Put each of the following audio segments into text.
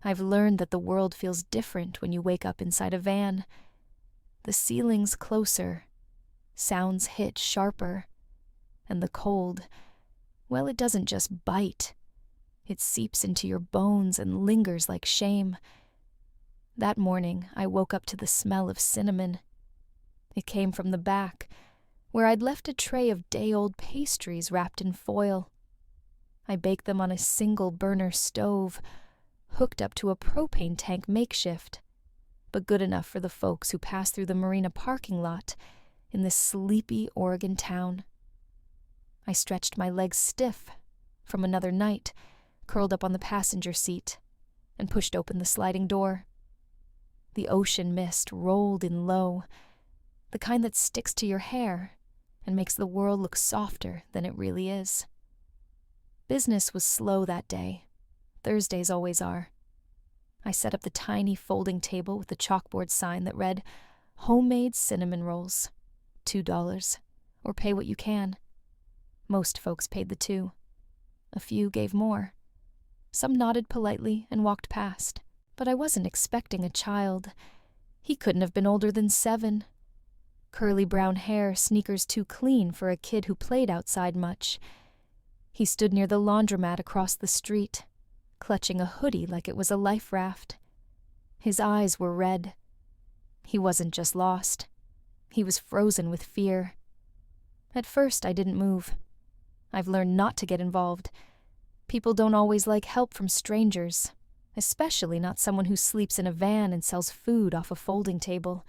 I've learned that the world feels different when you wake up inside a van. The ceiling's closer, sounds hit sharper, and the cold, well, it doesn't just bite. It seeps into your bones and lingers like shame. That morning, I woke up to the smell of cinnamon. It came from the back, where I'd left a tray of day-old pastries wrapped in foil. I baked them on a single-burner stove, hooked up to a propane tank makeshift, but good enough for the folks who pass through the marina parking lot in this sleepy Oregon town. I stretched my legs stiff from another night, curled up on the passenger seat, and pushed open the sliding door. The ocean mist rolled in low, the kind that sticks to your hair and makes the world look softer than it really is. Business was slow that day. Thursdays always are. I set up the tiny folding table with the chalkboard sign that read, "Homemade cinnamon rolls, $2, or pay what you can." Most folks paid the $2. A few gave more. Some nodded politely and walked past, but I wasn't expecting a child. He couldn't have been older than 7. Curly brown hair, sneakers too clean for a kid who played outside much. He stood near the laundromat across the street, clutching a hoodie like it was a life raft. His eyes were red. He wasn't just lost. He was frozen with fear. At first, I didn't move. I've learned not to get involved. People don't always like help from strangers, especially not someone who sleeps in a van and sells food off a folding table.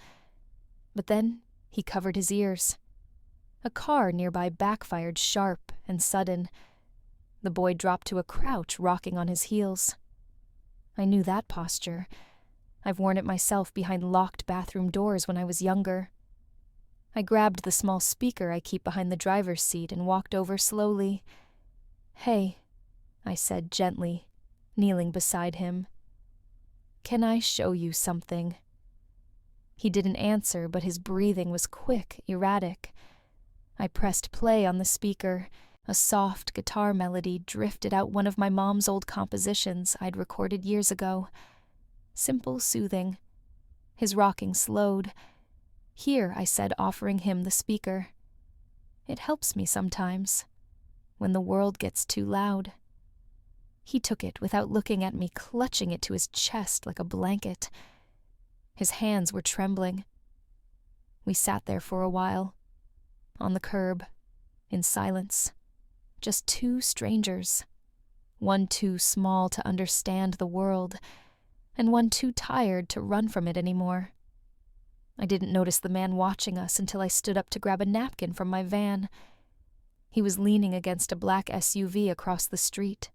But then he covered his ears. A car nearby backfired sharp and sudden. The boy dropped to a crouch, rocking on his heels. I knew that posture. I've worn it myself behind locked bathroom doors when I was younger. I grabbed the small speaker I keep behind the driver's seat and walked over slowly. "Hey," I said gently, kneeling beside him. "Can I show you something?" He didn't answer, but his breathing was quick, erratic. I pressed play on the speaker. A soft guitar melody drifted out one of my mom's old compositions I'd recorded years ago. Simple, soothing. His rocking slowed. "Here," I said, offering him the speaker. "It helps me sometimes, when the world gets too loud." He took it without looking at me, clutching it to his chest like a blanket. His hands were trembling. We sat there for a while, on the curb, in silence. Just 2 strangers, one too small to understand the world, and one too tired to run from it anymore. I didn't notice the man watching us until I stood up to grab a napkin from my van. He was leaning against a black SUV across the street.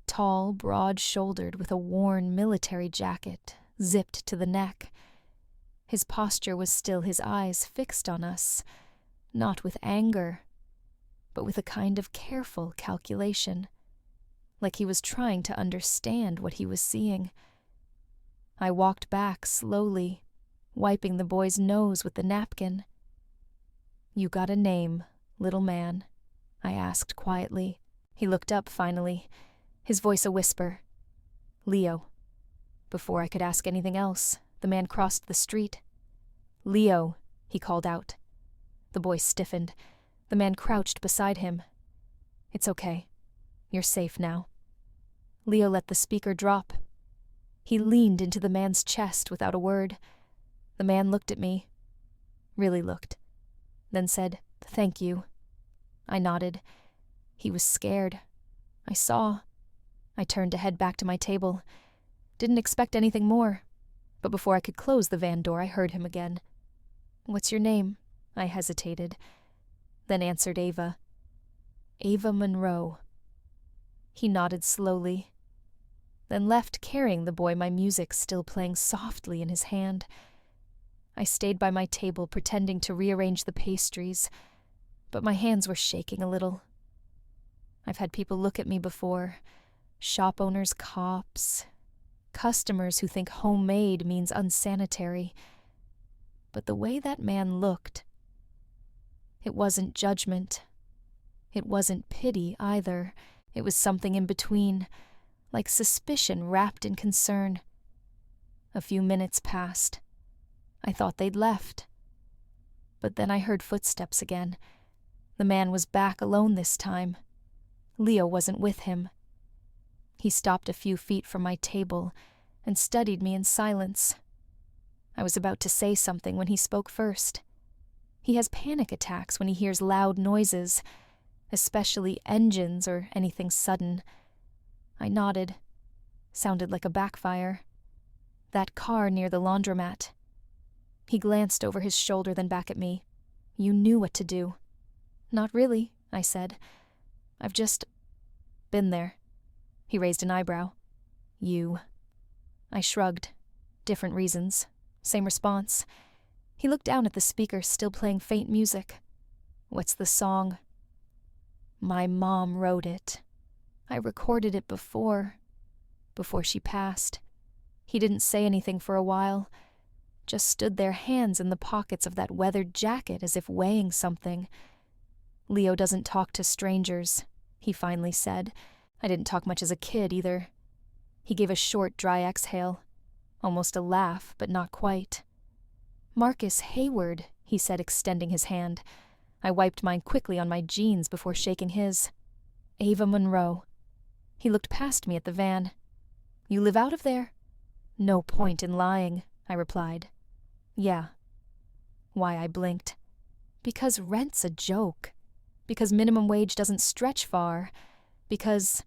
Tall, broad-shouldered, with a worn military jacket, zipped to the neck. His posture was still, his eyes fixed on us, not with anger, but with a kind of careful calculation, like he was trying to understand what he was seeing. I walked back slowly, wiping the boy's nose with the napkin. "You got a name, little man?" I asked quietly. He looked up finally, his voice a whisper. "Leo." Before I could ask anything else, the man crossed the street. "Leo," he called out. The boy stiffened. The man crouched beside him. "It's okay. You're safe now." Leo let the speaker drop. He leaned into the man's chest without a word. The man looked at me. Really looked. Then said, "Thank you." I nodded. He was scared. I saw. I turned to head back to my table. Didn't expect anything more. But before I could close the van door, I heard him again. "What's your name?" I hesitated. Then answered Ava. "Ava Monroe." He nodded slowly, then left carrying the boy, my music still playing softly in his hand. I stayed by my table pretending to rearrange the pastries, but my hands were shaking a little. I've had people look at me before, shop owners, cops, customers who think homemade means unsanitary. But the way that man looked, it wasn't judgment. It wasn't pity either. It was something in between. like suspicion wrapped in concern. A few minutes passed. I thought they'd left. But then I heard footsteps again. The man was back alone this time. Leo wasn't with him. He stopped a few feet from my table and studied me in silence. I was about to say something when he spoke first. He has panic attacks when he hears loud noises, especially engines or anything sudden. I nodded. Sounded like a backfire. That car near the laundromat. He glanced over his shoulder, then back at me. You knew what to do. Not really, I said. I've just been there. He raised an eyebrow. You. I shrugged. Different reasons. Same response. He looked down at the speaker, still playing faint music. What's the song? My mom wrote it. I recorded it before she passed. He didn't say anything for a while. Just stood there, hands in the pockets of that weathered jacket as if weighing something. Leo doesn't talk to strangers, he finally said. I didn't talk much as a kid either. He gave a short, dry exhale. Almost a laugh, but not quite. Marcus Hayward, he said, extending his hand. I wiped mine quickly on my jeans before shaking his. Ava Monroe. He looked past me at the van. You live out of there? No point in lying, I replied. Yeah. Why, I blinked. Because rent's a joke. Because minimum wage doesn't stretch far. Because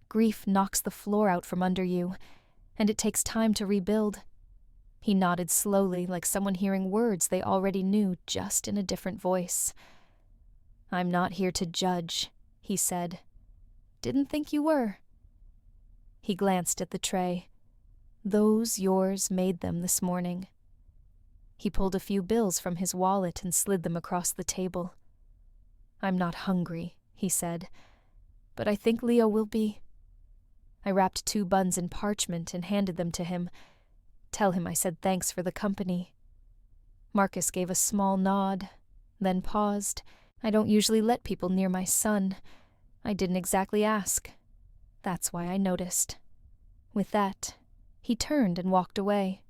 grief knocks the floor out from under you, and it takes time to rebuild. He nodded slowly, like someone hearing words they already knew, just in a different voice. I'm not here to judge, he said. Didn't think you were. He glanced at the tray. Those yours made them this morning. He pulled a few bills from his wallet and slid them across the table. I'm not hungry, he said, but I think Leo will be. I wrapped 2 buns in parchment and handed them to him. Tell him I said thanks for the company. Marcus gave a small nod, then paused. I don't usually let people near my son. I didn't exactly ask. That's why I noticed. With that, he turned and walked away.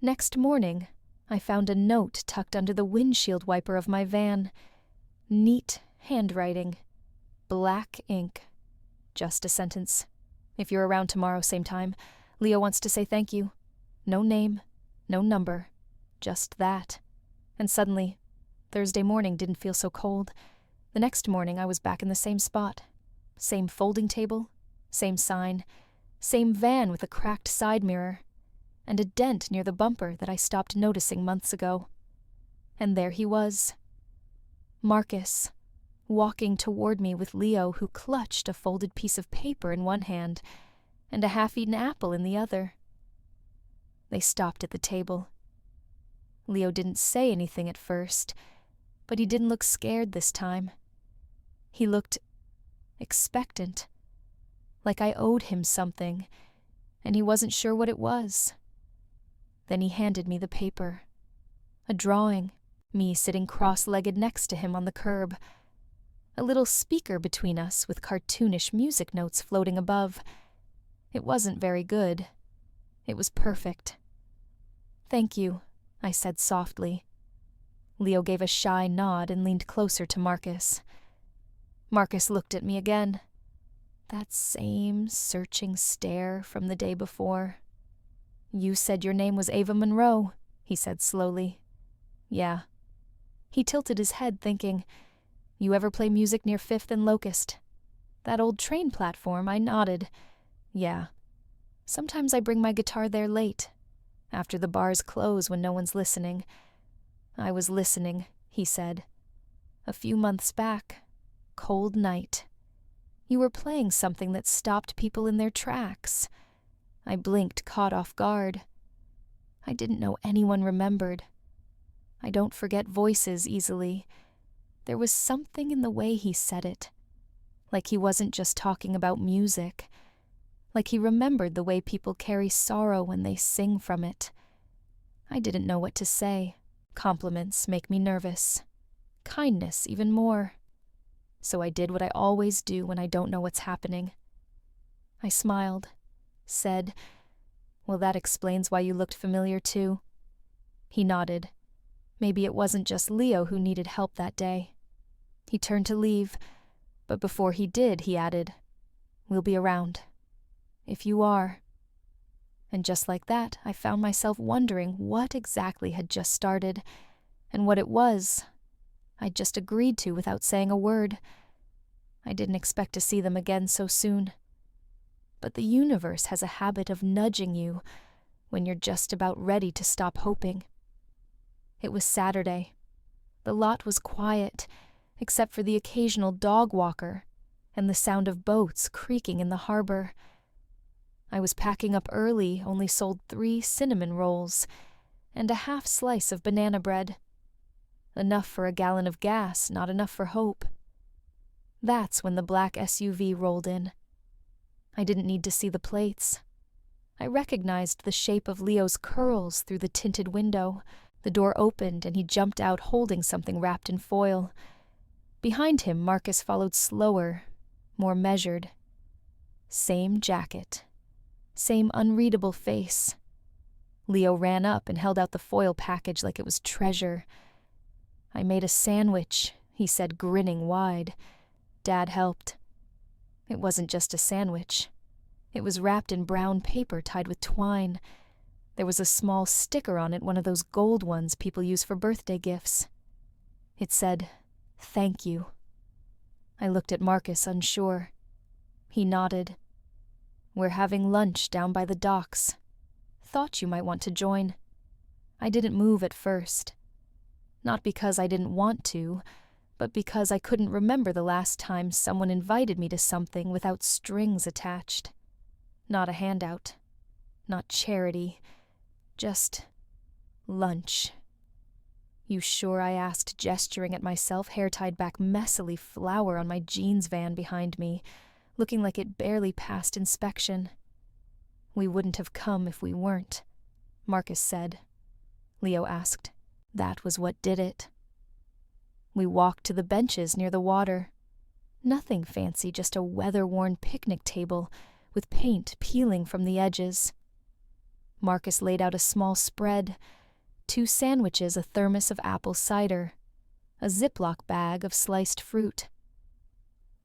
Next morning, I found a note tucked under the windshield wiper of my van. Neat handwriting. Black ink. Just a sentence. If you're around tomorrow, same time, Leo wants to say thank you. No name, no number. Just that. And suddenly, Thursday morning didn't feel so cold. The next morning, I was back in the same spot. Same folding table, same sign, same van with a cracked side mirror, and a dent near the bumper that I stopped noticing months ago. And there he was. Marcus, walking toward me with Leo, who clutched a folded piece of paper in one hand and a half-eaten apple in the other. They stopped at the table. Leo didn't say anything at first, but he didn't look scared this time. He looked expectant, like I owed him something, and he wasn't sure what it was. Then he handed me the paper. A drawing, me sitting cross-legged next to him on the curb. A little speaker between us with cartoonish music notes floating above. It wasn't very good. It was perfect. Thank you, I said softly. Leo gave a shy nod and leaned closer to Marcus. Marcus looked at me again. That same searching stare from the day before. You said your name was Ava Monroe, he said slowly. Yeah. He tilted his head, thinking, You ever play music near 5th and Locust? That old train platform, I nodded. Yeah. Sometimes I bring my guitar there late, after the bars close when no one's listening. I was listening, he said. A few months back. Cold night. You were playing something that stopped people in their tracks. I blinked, caught off guard. I didn't know anyone remembered. I don't forget voices easily. There was something in the way he said it. Like he wasn't just talking about music. Like he remembered the way people carry sorrow when they sing from it. I didn't know what to say. Compliments make me nervous. Kindness even more. so I did what I always do when I don't know what's happening. I smiled, said, "Well, that explains why you looked familiar too." He nodded. Maybe it wasn't just Leo who needed help that day. He turned to leave, but before he did, he added, "We'll be around. If you are." And just like that, I found myself wondering what exactly had just started, and what it was I'd just agreed to without saying a word. I didn't expect to see them again so soon. But the universe has a habit of nudging you when you're just about ready to stop hoping. It was Saturday. The lot was quiet, except for the occasional dog walker and the sound of boats creaking in the harbor. I was packing up early, only sold 3 cinnamon rolls and a half slice of banana bread. Enough for a gallon of gas, not enough for hope. That's when the black SUV rolled in. I didn't need to see the plates. I recognized the shape of Leo's curls through the tinted window. The door opened and he jumped out holding something wrapped in foil. Behind him, Marcus followed slower, more measured. Same jacket. Same unreadable face. Leo ran up and held out the foil package like it was treasure. "I made a sandwich," he said, grinning wide. Dad helped. It wasn't just a sandwich. It was wrapped in brown paper tied with twine. There was a small sticker on it, one of those gold ones people use for birthday gifts. It said, "Thank you." I looked at Marcus, unsure. He nodded. "We're having lunch down by the docks. Thought you might want to join." I didn't move at first. Not because I didn't want to, but because I couldn't remember the last time someone invited me to something without strings attached. Not a handout. Not charity. Just lunch. "You sure?" I asked, gesturing at myself, hair tied back messily, flour on my jeans van behind me, looking like it barely passed inspection. "We wouldn't have come if we weren't," Marcus said. Leo asked. That was what did it. We walked to the benches near the water. Nothing fancy, just a weather-worn picnic table with paint peeling from the edges. Marcus laid out a small spread, 2 sandwiches, a thermos of apple cider, a Ziploc bag of sliced fruit.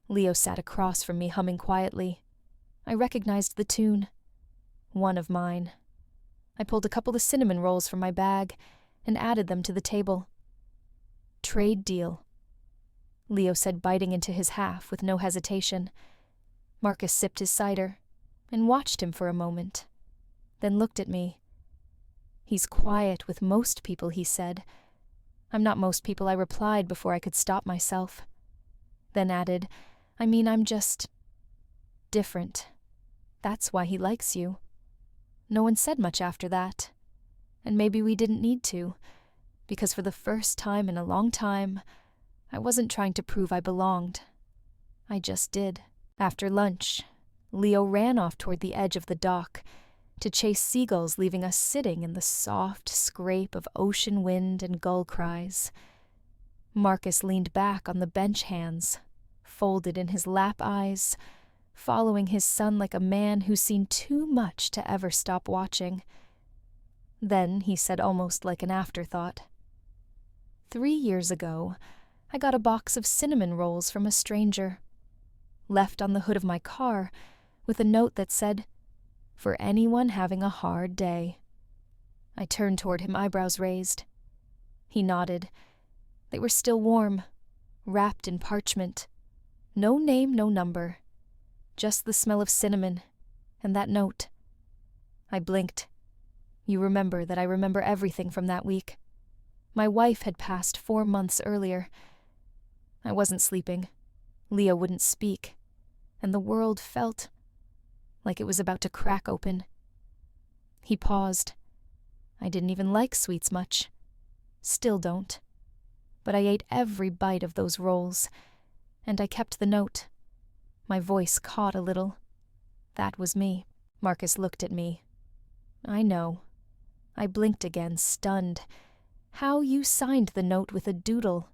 Leo sat across from me, humming quietly. I recognized the tune. One of mine. I pulled a couple of cinnamon rolls from my bag and added them to the table. "Trade deal," Leo said, biting into his half with no hesitation. Marcus sipped his cider and watched him for a moment, then looked at me. "He's quiet with most people," he said. "I'm not most people," I replied before I could stop myself. Then added, I'm just different. That's why he likes you." No one said much after that. And maybe we didn't need to, because for the first time in a long time, I wasn't trying to prove I belonged. I just did. After lunch, Leo ran off toward the edge of the dock to chase seagulls, leaving us sitting in the soft scrape of ocean wind and gull cries. Marcus leaned back on the bench hands, folded in his lap eyes, following his son like a man who's seen too much to ever stop watching. Then he said, almost like an afterthought, 3 years ago, I got a box of cinnamon rolls from a stranger, left on the hood of my car with a note that said, "For anyone having a hard day." I turned toward him, eyebrows raised. He nodded. They were still warm, wrapped in parchment. No name, no number. Just the smell of cinnamon, and that note. I blinked. You remember that I remember everything from that week. My wife had passed 4 months earlier. I wasn't sleeping. Leo wouldn't speak, and the world felt like it was about to crack open. He paused. I didn't even like sweets much. Still don't. But I ate every bite of those rolls, and I kept the note. My voice caught a little. That was me. Marcus looked at me. I know. I blinked again, stunned. How you signed the note with a doodle.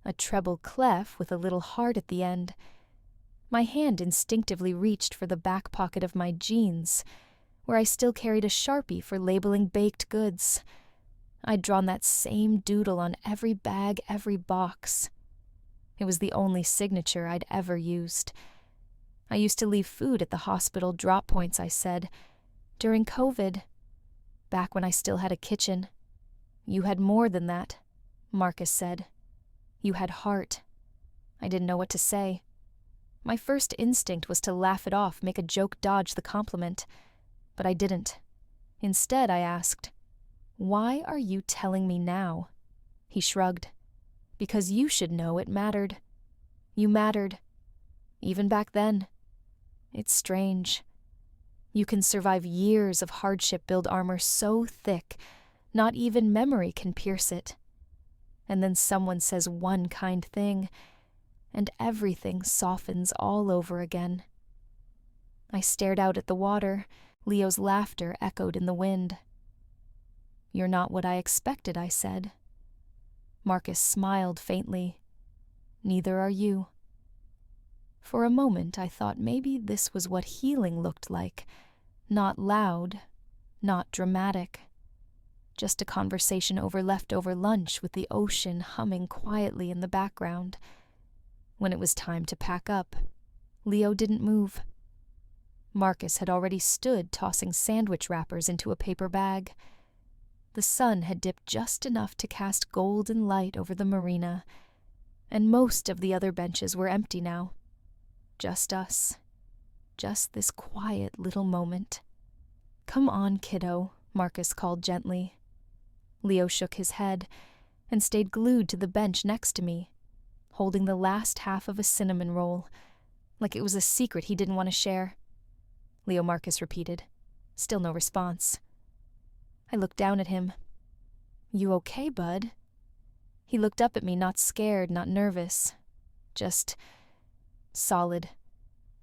a treble clef with a little heart at the end. My hand instinctively reached for the back pocket of my jeans, where I still carried a Sharpie for labeling baked goods. I'd drawn that same doodle on every bag, every box. It was the only signature I'd ever used. I used to leave food at the hospital drop points, I said, during COVID, back when I still had a kitchen. You had more than that, Marcus said. You had heart. I didn't know what to say. My first instinct was to laugh it off, make a joke dodge the compliment, but I didn't. Instead, I asked, "Why are you telling me now?" He shrugged. "Because you should know it mattered. You mattered. Even back then. It's strange. You can survive years of hardship, build armor so thick, not even memory can pierce it. And then someone says one kind thing, and everything softens all over again." I stared out at the water. Leo's laughter echoed in the wind. "You're not what I expected," I said. Marcus smiled faintly. "Neither are you." For a moment, I thought maybe this was what healing looked like. Not loud, not dramatic. Just a conversation over leftover lunch with the ocean humming quietly in the background. When it was time to pack up, Leo didn't move. Marcus had already stood tossing sandwich wrappers into a paper bag. The sun had dipped just enough to cast golden light over the marina, and most of the other benches were empty now. Just us. Just this quiet little moment. "Come on, kiddo," Marcus called gently. Leo shook his head and stayed glued to the bench next to me, holding the last half of a cinnamon roll, like it was a secret he didn't want to share. "Leo," Marcus repeated. Still no response. I looked down at him. "You okay, bud?" He looked up at me, not scared, not nervous. Just solid,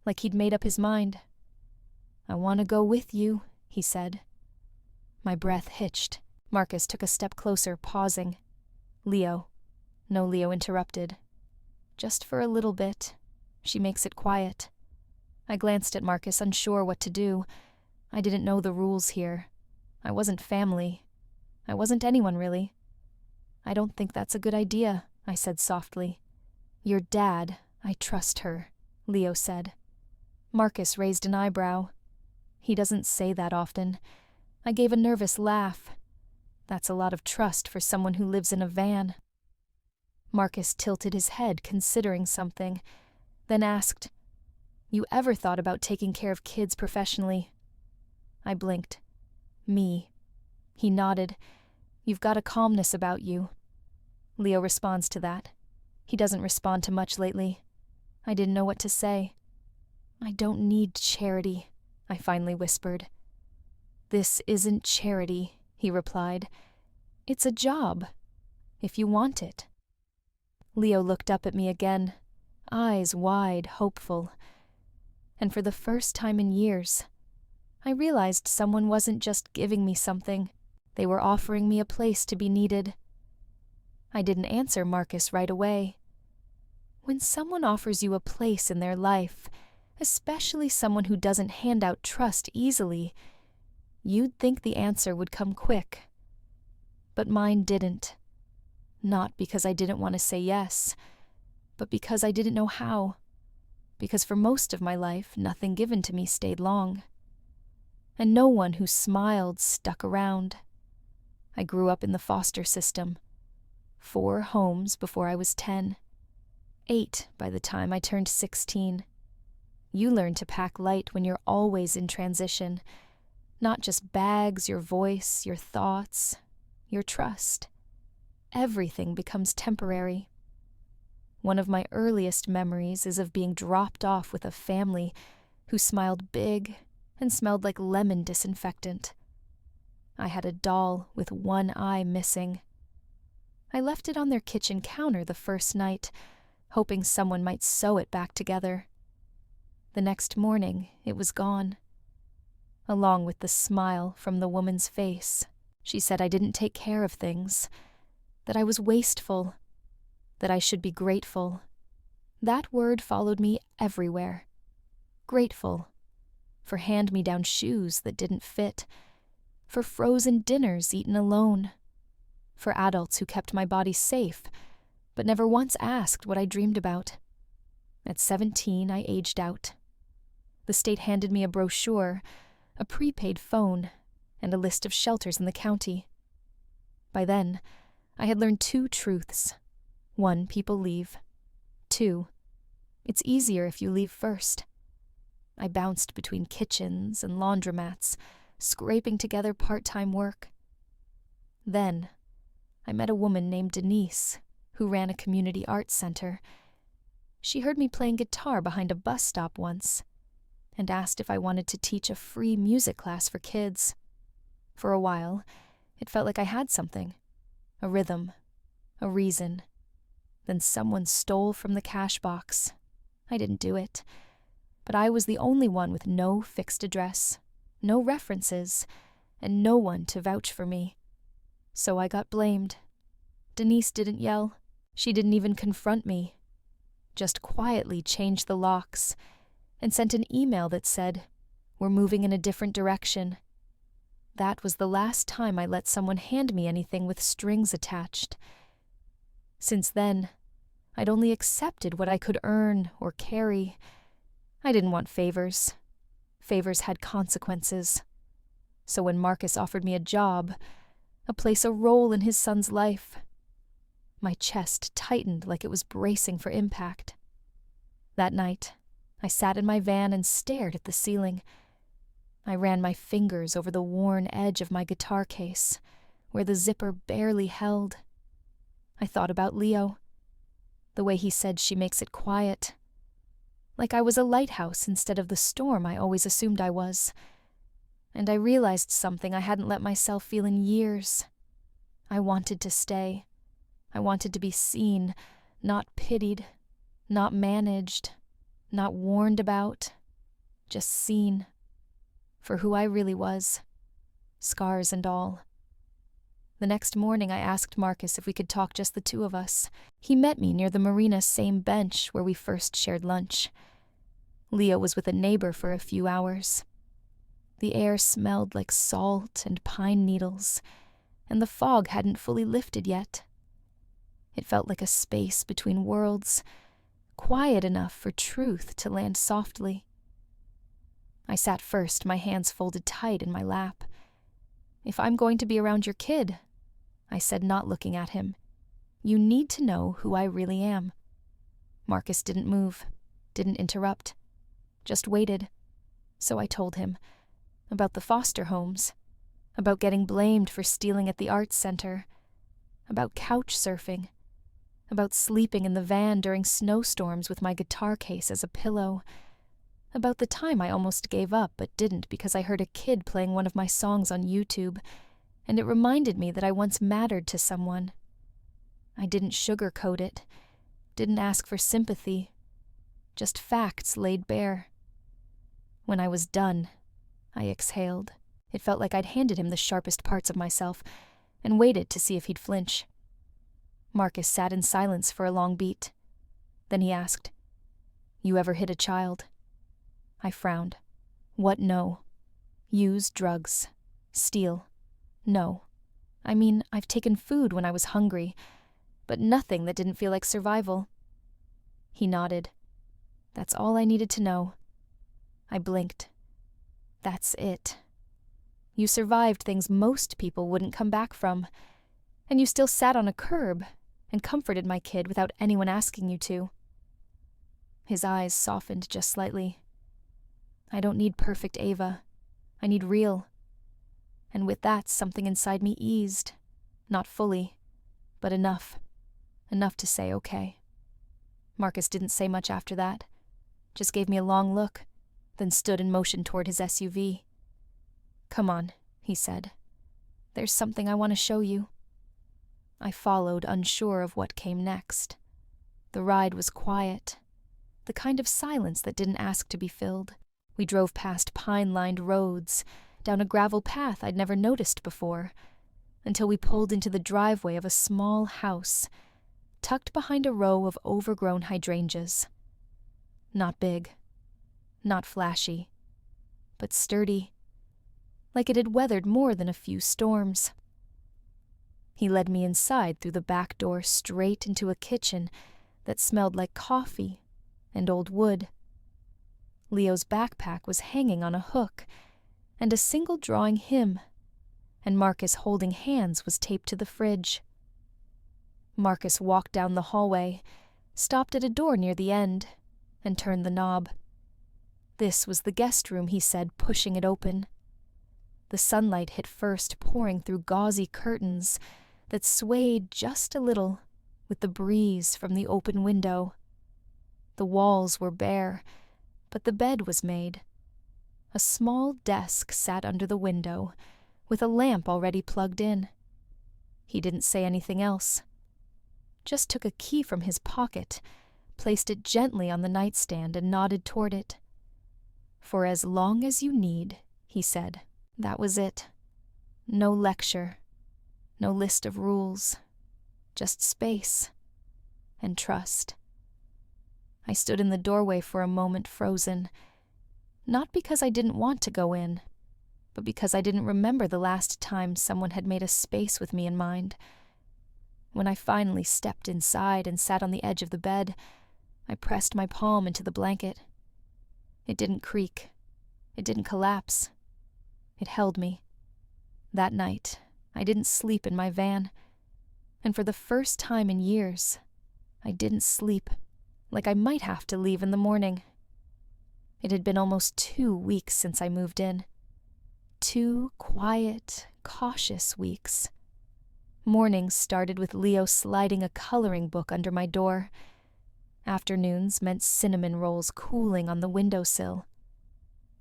like he'd made up his mind. "I want to go with you," he said. My breath hitched. Marcus took a step closer, pausing. "Leo." No, Leo interrupted. "Just for a little bit. She makes it quiet." I glanced at Marcus, unsure what to do. I didn't know the rules here. I wasn't family. I wasn't anyone, really. "I don't think that's a good idea," I said softly. "Your dad, I trust her," Leo said. Marcus raised an eyebrow. "He doesn't say that often." I gave a nervous laugh. "That's a lot of trust for someone who lives in a van." Marcus tilted his head, considering something, then asked, "You ever thought about taking care of kids professionally?" I blinked. "Me." He nodded. "You've got a calmness about you." Leo responds to that. He doesn't respond to much lately. I didn't know what to say. "I don't need charity," I finally whispered. "This isn't charity," he replied. "It's a job, if you want it." Leo looked up at me again, eyes wide, hopeful. And for the first time in years, I realized someone wasn't just giving me something. They were offering me a place to be needed. I didn't answer Marcus right away. When someone offers you a place in their life, especially someone who doesn't hand out trust easily, you'd think the answer would come quick. But mine didn't. Not because I didn't want to say yes, but because I didn't know how. Because for most of my life, nothing given to me stayed long. And no one who smiled stuck around. I grew up in the foster system. 4 homes before I was 10. 8 by the time I turned 16. You learn to pack light when you're always in transition. Not just bags, your voice, your thoughts, your trust. Everything becomes temporary. One of my earliest memories is of being dropped off with a family who smiled big and smelled like lemon disinfectant. I had a doll with one eye missing. I left it on their kitchen counter the first night, hoping someone might sew it back together. The next morning, it was gone. Along with the smile from the woman's face, she said I didn't take care of things, that I was wasteful. that I should be grateful. That word followed me everywhere. Grateful. For hand-me-down shoes that didn't fit. For frozen dinners eaten alone. For adults who kept my body safe, but never once asked what I dreamed about. At 17, I aged out. The state handed me a brochure, a prepaid phone, and a list of shelters in the county. By then, I had learned 2 truths. 1, people leave. 2, it's easier if you leave first. I bounced between kitchens and laundromats, scraping together part-time work. Then, I met a woman named Denise, who ran a community arts center. She heard me playing guitar behind a bus stop once, and asked if I wanted to teach a free music class for kids. For a while, it felt like I had something. A rhythm. A reason. Then someone stole from the cash box. I didn't do it. But I was the only one with no fixed address, no references, and no one to vouch for me. So I got blamed. Denise didn't yell. She didn't even confront me. Just quietly changed the locks and sent an email that said, "We're moving in a different direction." That was the last time I let someone hand me anything with strings attached. Since then, I'd only accepted what I could earn or carry. I didn't want favors. Favors had consequences. So when Marcus offered me a job, a place, a role in his son's life, my chest tightened like it was bracing for impact. That night, I sat in my van and stared at the ceiling. I ran my fingers over the worn edge of my guitar case, where the zipper barely held. I thought about Leo, the way he said she makes it quiet, like I was a lighthouse instead of the storm I always assumed I was. And I realized something I hadn't let myself feel in years. I wanted to stay. I wanted to be seen, not pitied, not managed, not warned about, just seen. For who I really was, scars and all. The next morning I asked Marcus if we could talk just the 2 of us. He met me near the marina's same bench where we first shared lunch. Leo was with a neighbor for a few hours. The air smelled like salt and pine needles, and the fog hadn't fully lifted yet. It felt like a space between worlds, quiet enough for truth to land softly. I sat first, my hands folded tight in my lap. "If I'm going to be around your kid," I said, not looking at him, "you need to know who I really am." Marcus didn't move, didn't interrupt, just waited. So I told him about the foster homes, about getting blamed for stealing at the arts center, about couch surfing, about sleeping in the van during snowstorms with my guitar case as a pillow, about the time I almost gave up but didn't because I heard a kid playing one of my songs on YouTube, and it reminded me that I once mattered to someone. I didn't sugarcoat it, didn't ask for sympathy, just facts laid bare. When I was done, I exhaled. It felt like I'd handed him the sharpest parts of myself, and waited to see if he'd flinch. Marcus sat in silence for a long beat. Then he asked, "You ever hit a child?" I frowned. "What, no? Use drugs. Steal. No. I mean, I've taken food when I was hungry, but nothing that didn't feel like survival." He nodded. "That's all I needed to know." I blinked. "That's it. You survived things most people wouldn't come back from, and you still sat on a curb and comforted my kid without anyone asking you to." His eyes softened just slightly. "I don't need perfect Ava. I need real." And with that, something inside me eased. Not fully, but enough. Enough to say okay. Marcus didn't say much after that. Just gave me a long look, then stood in motion toward his SUV. "Come on," he said. "There's something I want to show you." I followed, unsure of what came next. The ride was quiet, the kind of silence that didn't ask to be filled. We drove past pine-lined roads, down a gravel path I'd never noticed before, until we pulled into the driveway of a small house, tucked behind a row of overgrown hydrangeas. Not big, not flashy, but sturdy, like it had weathered more than a few storms. He led me inside through the back door straight into a kitchen that smelled like coffee and old wood. Leo's backpack was hanging on a hook, and a single drawing him and Marcus holding hands was taped to the fridge. Marcus walked down the hallway, stopped at a door near the end, and turned the knob. This was the guest room, he said, pushing it open. The sunlight hit first, pouring through gauzy curtains that swayed just a little with the breeze from the open window. The walls were bare, but the bed was made. A small desk sat under the window, with a lamp already plugged in. He didn't say anything else. Just took a key from his pocket, placed it gently on the nightstand, and nodded toward it. "For as long as you need," he said. That was it. No lecture, no list of rules, just space and trust. I stood in the doorway for a moment, frozen, not because I didn't want to go in, but because I didn't remember the last time someone had made a space with me in mind. When I finally stepped inside and sat on the edge of the bed, I pressed my palm into the blanket. It didn't creak. It didn't collapse. It held me. That night, I didn't sleep in my van, and for the first time in years, I didn't sleep like I might have to leave in the morning. It had been almost 2 weeks since I moved in. 2 quiet, cautious weeks. Mornings started with Leo sliding a coloring book under my door. Afternoons meant cinnamon rolls cooling on the windowsill.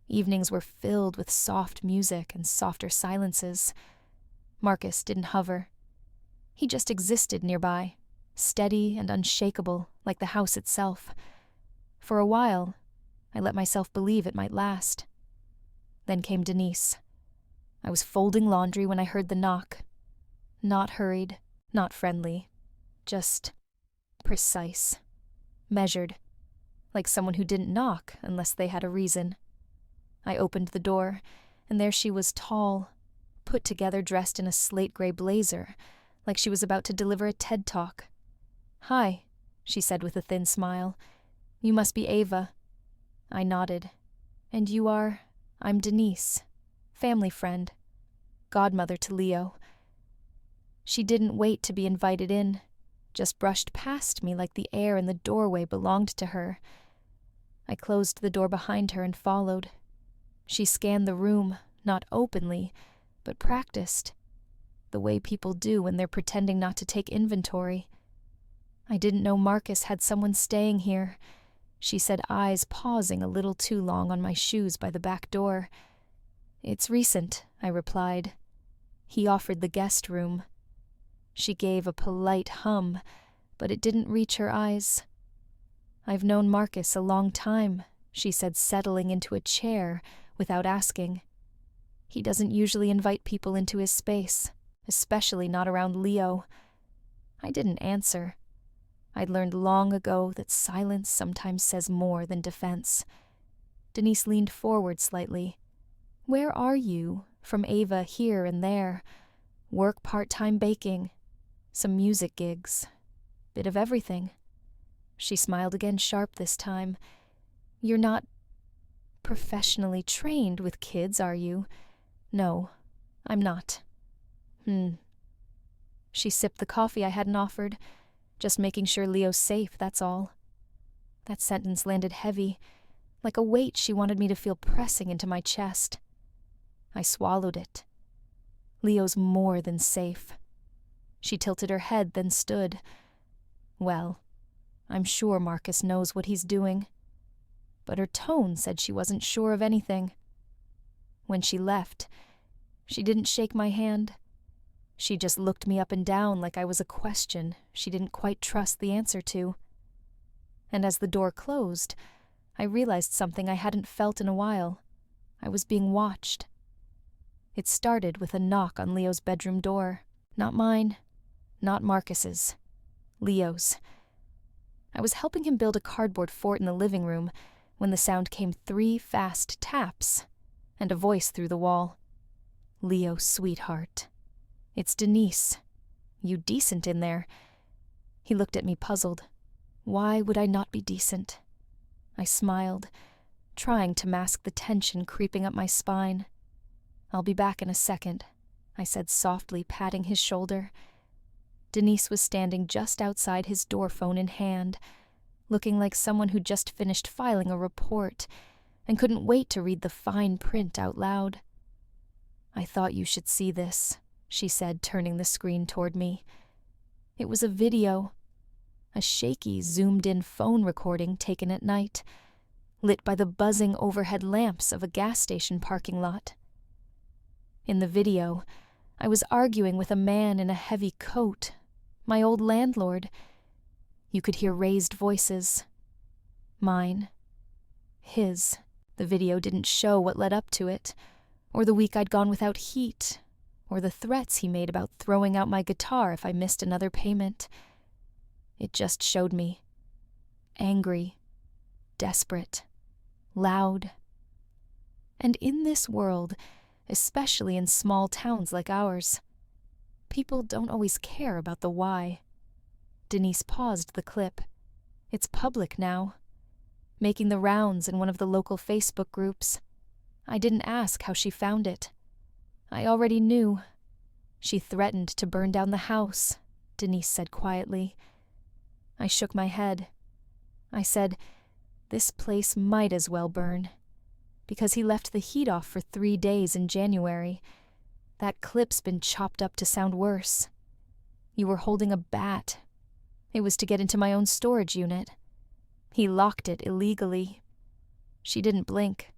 Evenings were filled with soft music and softer silences. Marcus didn't hover. He just existed nearby, steady and unshakable, like the house itself. For a while, I let myself believe it might last. Then came Denise. I was folding laundry when I heard the knock. Not hurried, not friendly, just precise, measured, like someone who didn't knock unless they had a reason. I opened the door, and there she was, tall, put together, dressed in a slate-gray blazer, like she was about to deliver a TED Talk. "Hi," she said with a thin smile. "You must be Ava." I nodded. "And you are?" "I'm Denise, family friend, godmother to Leo." She didn't wait to be invited in, just brushed past me like the air in the doorway belonged to her. I closed the door behind her and followed. She scanned the room, not openly, but practiced, the way people do when they're pretending not to take inventory. I didn't know Marcus had someone staying here, she said, eyes pausing a little too long on my shoes by the back door. "It's recent," I replied. "He offered the guest room." She gave a polite hum, but it didn't reach her eyes. "I've known Marcus a long time," she said, settling into a chair without asking. "He doesn't usually invite people into his space, especially not around Leo." I didn't answer. I'd learned long ago that silence sometimes says more than defense. Denise leaned forward slightly. "Where are you?" From Ava here and there. Work part-time baking. Some music gigs. Bit of everything. She smiled again, sharp this time. "You're not professionally trained with kids, are you?" "No, I'm not." She sipped the coffee I hadn't offered. "Just making sure Leo's safe, that's all." That sentence landed heavy, like a weight she wanted me to feel pressing into my chest. I swallowed it. Leo's more than safe. She tilted her head, then stood. "Well, I'm sure Marcus knows what he's doing." But her tone said she wasn't sure of anything. When she left, she didn't shake my hand. She just looked me up and down like I was a question she didn't quite trust the answer to. And as the door closed, I realized something I hadn't felt in a while. I was being watched. It started with a knock on Leo's bedroom door. Not mine, not Marcus's. Leo's. I was helping him build a cardboard fort in the living room when the sound came 3 fast taps and a voice through the wall. "Leo, sweetheart. It's Denise. You decent in there?" He looked at me puzzled. Why would I not be decent? I smiled, trying to mask the tension creeping up my spine. "I'll be back in a second," I said softly, patting his shoulder. Denise was standing just outside his door, phone in hand, looking like someone who'd just finished filing a report and couldn't wait to read the fine print out loud. "I thought you should see this," she said, turning the screen toward me. It was a video, a shaky, zoomed-in phone recording taken at night, lit by the buzzing overhead lamps of a gas station parking lot. In the video, I was arguing with a man in a heavy coat, my old landlord. You could hear raised voices. Mine. His. The video didn't show what led up to it, or the week I'd gone without heat, or the threats he made about throwing out my guitar if I missed another payment. It just showed me. Angry. Desperate. Loud. And in this world, especially in small towns like ours, people don't always care about the why. Denise paused the clip. It's public now, making the rounds in one of the local Facebook groups. I didn't ask how she found it. I already knew. "She threatened to burn down the house," Denise said quietly. I shook my head. I said, "This place might as well burn, because he left the heat off for 3 days in January. That clip's been chopped up to sound worse. You were holding a bat. It was to get into my own storage unit. He locked it illegally." She didn't blink.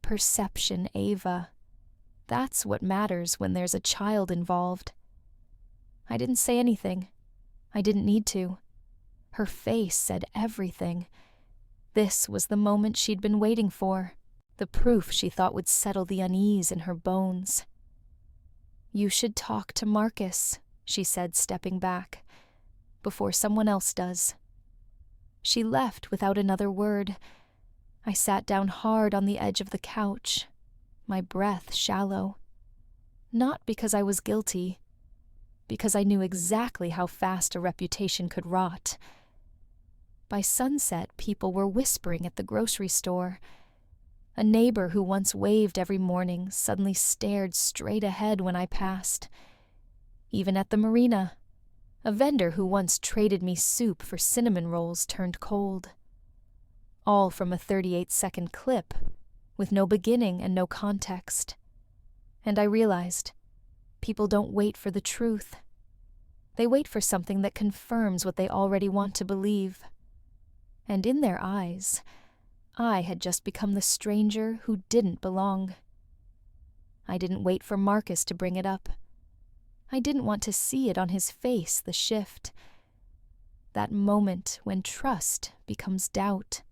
Perception, Ava. That's what matters when there's a child involved. I didn't say anything. I didn't need to. Her face said everything. This was the moment she'd been waiting for, the proof she thought would settle the unease in her bones. "You should talk to Marcus," she said, stepping back, "before someone else does." She left without another word. I sat down hard on the edge of the couch, my breath shallow. Not because I was guilty, because I knew exactly how fast a reputation could rot. By sunset, people were whispering at the grocery store. A neighbor who once waved every morning suddenly stared straight ahead when I passed. Even at the marina, a vendor who once traded me soup for cinnamon rolls turned cold. All from a 38-second clip, with no beginning and no context. And I realized, people don't wait for the truth. They wait for something that confirms what they already want to believe. And in their eyes, I had just become the stranger who didn't belong. I didn't wait for Marcus to bring it up. I didn't want to see it on his face, the shift. That moment when trust becomes doubt.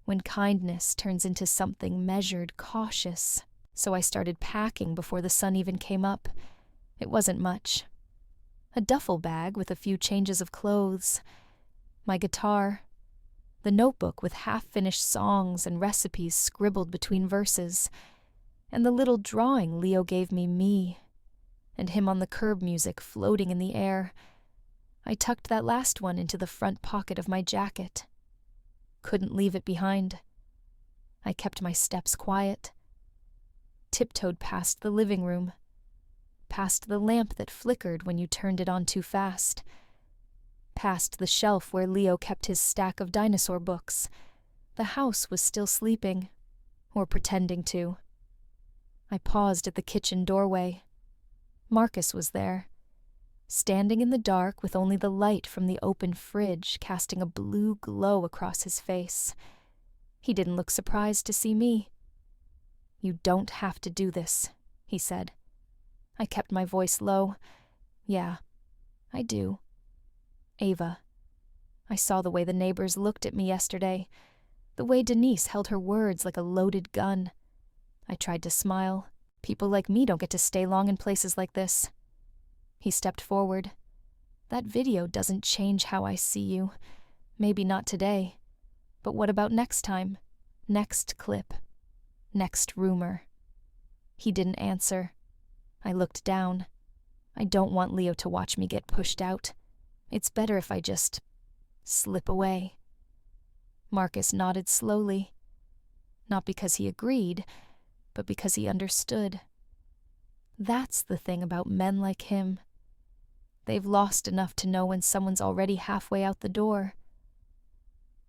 When kindness turns into something measured, cautious. So I started packing before the sun even came up. It wasn't much. A duffel bag with a few changes of clothes. My guitar. The notebook with half-finished songs and recipes scribbled between verses, and the little drawing Leo gave me, and him on the curb music floating in the air. I tucked that last one into the front pocket of my jacket. Couldn't leave it behind. I kept my steps quiet. Tiptoed past the living room, past the lamp that flickered when you turned it on too fast, past the shelf where Leo kept his stack of dinosaur books. The house was still sleeping, or pretending to. I paused at the kitchen doorway. Marcus was there, standing in the dark with only the light from the open fridge casting a blue glow across his face. He didn't look surprised to see me. "You don't have to do this," he said. I kept my voice low. "Yeah, I do. Ava." I saw the way the neighbors looked at me yesterday, the way Denise held her words like a loaded gun. I tried to smile. People like me don't get to stay long in places like this. He stepped forward. That video doesn't change how I see you. Maybe not today. But what about next time? Next clip? Next rumor?" He didn't answer. I looked down. I don't want Leo to watch me get pushed out. It's better if I just slip away. Marcus nodded slowly. Not because he agreed, but because he understood. That's the thing about men like him. They've lost enough to know when someone's already halfway out the door.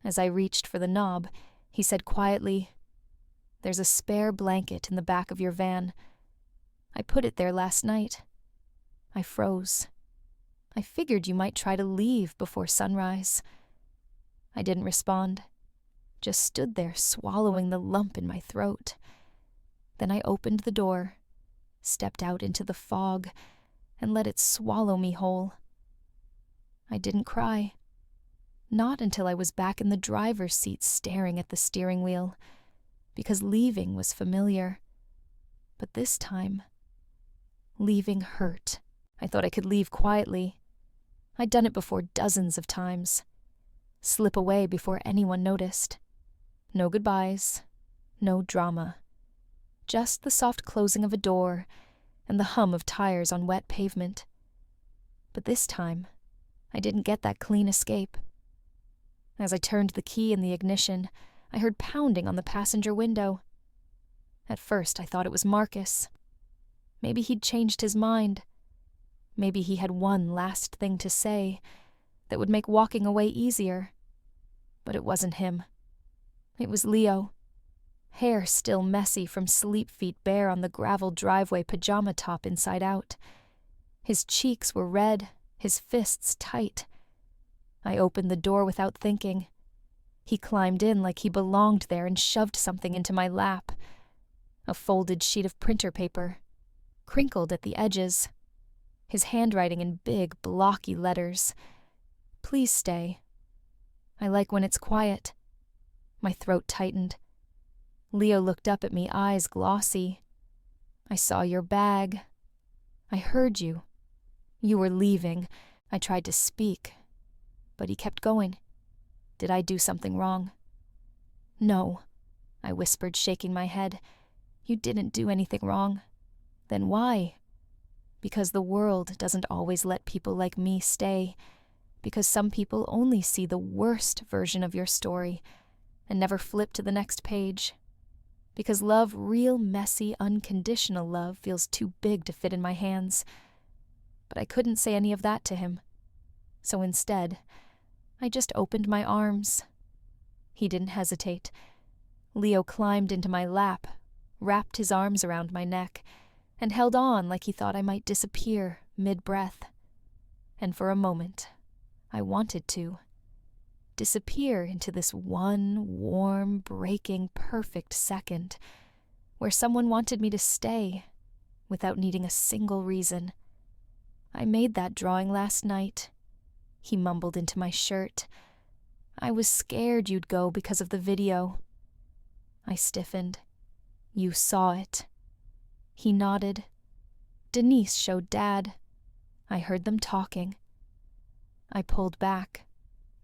As I reached for the knob, he said quietly, "There's a spare blanket in the back of your van. I put it there last night." I froze. I figured you might try to leave before sunrise. I didn't respond, just stood there swallowing the lump in my throat. Then I opened the door, stepped out into the fog, and let it swallow me whole. I didn't cry. Not until I was back in the driver's seat staring at the steering wheel, because leaving was familiar. But this time, leaving hurt. I thought I could leave quietly. I'd done it before dozens of times. Slip away before anyone noticed. No goodbyes, no drama. Just the soft closing of a door and the hum of tires on wet pavement. But this time, I didn't get that clean escape. As I turned the key in the ignition, I heard pounding on the passenger window. At first, I thought it was Marcus. Maybe he'd changed his mind. Maybe he had one last thing to say that would make walking away easier. But it wasn't him. It was Leo. Hair still messy from sleep feet bare on the gravel driveway pajama top inside out. His cheeks were red, his fists tight. I opened the door without thinking. He climbed in like he belonged there and shoved something into my lap. A folded sheet of printer paper, crinkled at the edges. His handwriting in big, blocky letters. "Please stay. I like when it's quiet." My throat tightened. Leo looked up at me, eyes glossy. "I saw your bag. I heard you. You were leaving." I tried to speak, but he kept going. Did I do something wrong? "No," I whispered, shaking my head. "You didn't do anything wrong." "Then why?" "Because the world doesn't always let people like me stay. Because some people only see the worst version of your story and never flip to the next page. Because love, real messy, unconditional love, feels too big to fit in my hands." But I couldn't say any of that to him. So instead, I just opened my arms. He didn't hesitate. Leo climbed into my lap, wrapped his arms around my neck, and held on like he thought I might disappear mid-breath. And for a moment, I wanted to. Disappear into this one warm, breaking, perfect second, where someone wanted me to stay, without needing a single reason. "I made that drawing last night," he mumbled into my shirt. "I was scared you'd go because of the video." I stiffened. "You saw it." He nodded. "Denise showed Dad. I heard them talking." I pulled back,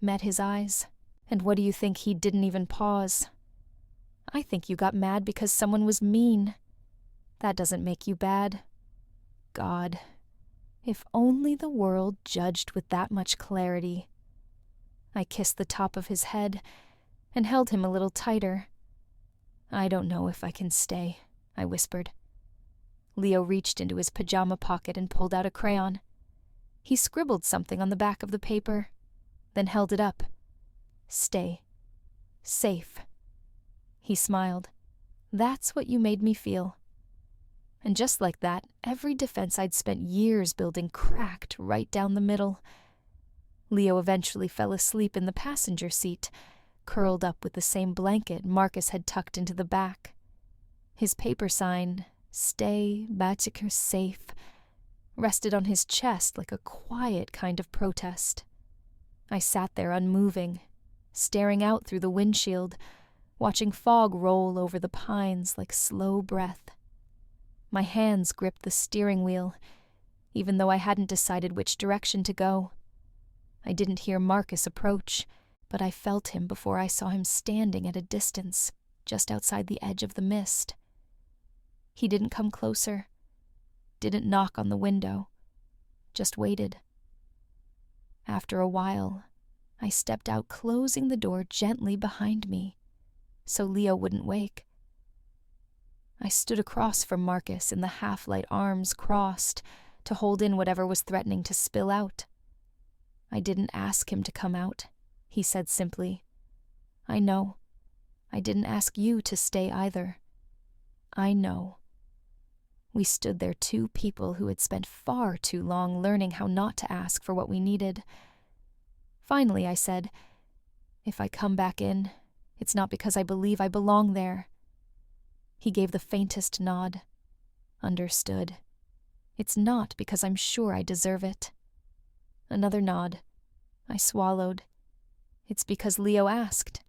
met his eyes, and what do you think? He didn't even pause. "I think you got mad because someone was mean. That doesn't make you bad." God, if only the world judged with that much clarity. I kissed the top of his head and held him a little tighter. "I don't know if I can stay," I whispered. Leo reached into his pajama pocket and pulled out a crayon. He scribbled something on the back of the paper, then held it up. "Stay. Safe." He smiled. "That's what you made me feel." And just like that, every defense I'd spent years building cracked right down the middle. Leo eventually fell asleep in the passenger seat, curled up with the same blanket Marcus had tucked into the back. His paper sign, "Stay, Batiker safe," rested on his chest like a quiet kind of protest. I sat there unmoving, staring out through the windshield, watching fog roll over the pines like slow breath. My hands gripped the steering wheel, even though I hadn't decided which direction to go. I didn't hear Marcus approach, but I felt him before I saw him standing at a distance, just outside the edge of the mist. He didn't come closer, didn't knock on the window, just waited. After a while, I stepped out, closing the door gently behind me, so Leo wouldn't wake. I stood across from Marcus in the half-light, arms crossed, to hold in whatever was threatening to spill out. I didn't ask him to come out, he said simply. I know. I didn't ask you to stay either. I know. We stood there, two people who had spent far too long learning how not to ask for what we needed. Finally, I said, if I come back in, it's not because I believe I belong there. He gave the faintest nod. Understood. It's not because I'm sure I deserve it. Another nod. I swallowed. It's because Leo asked.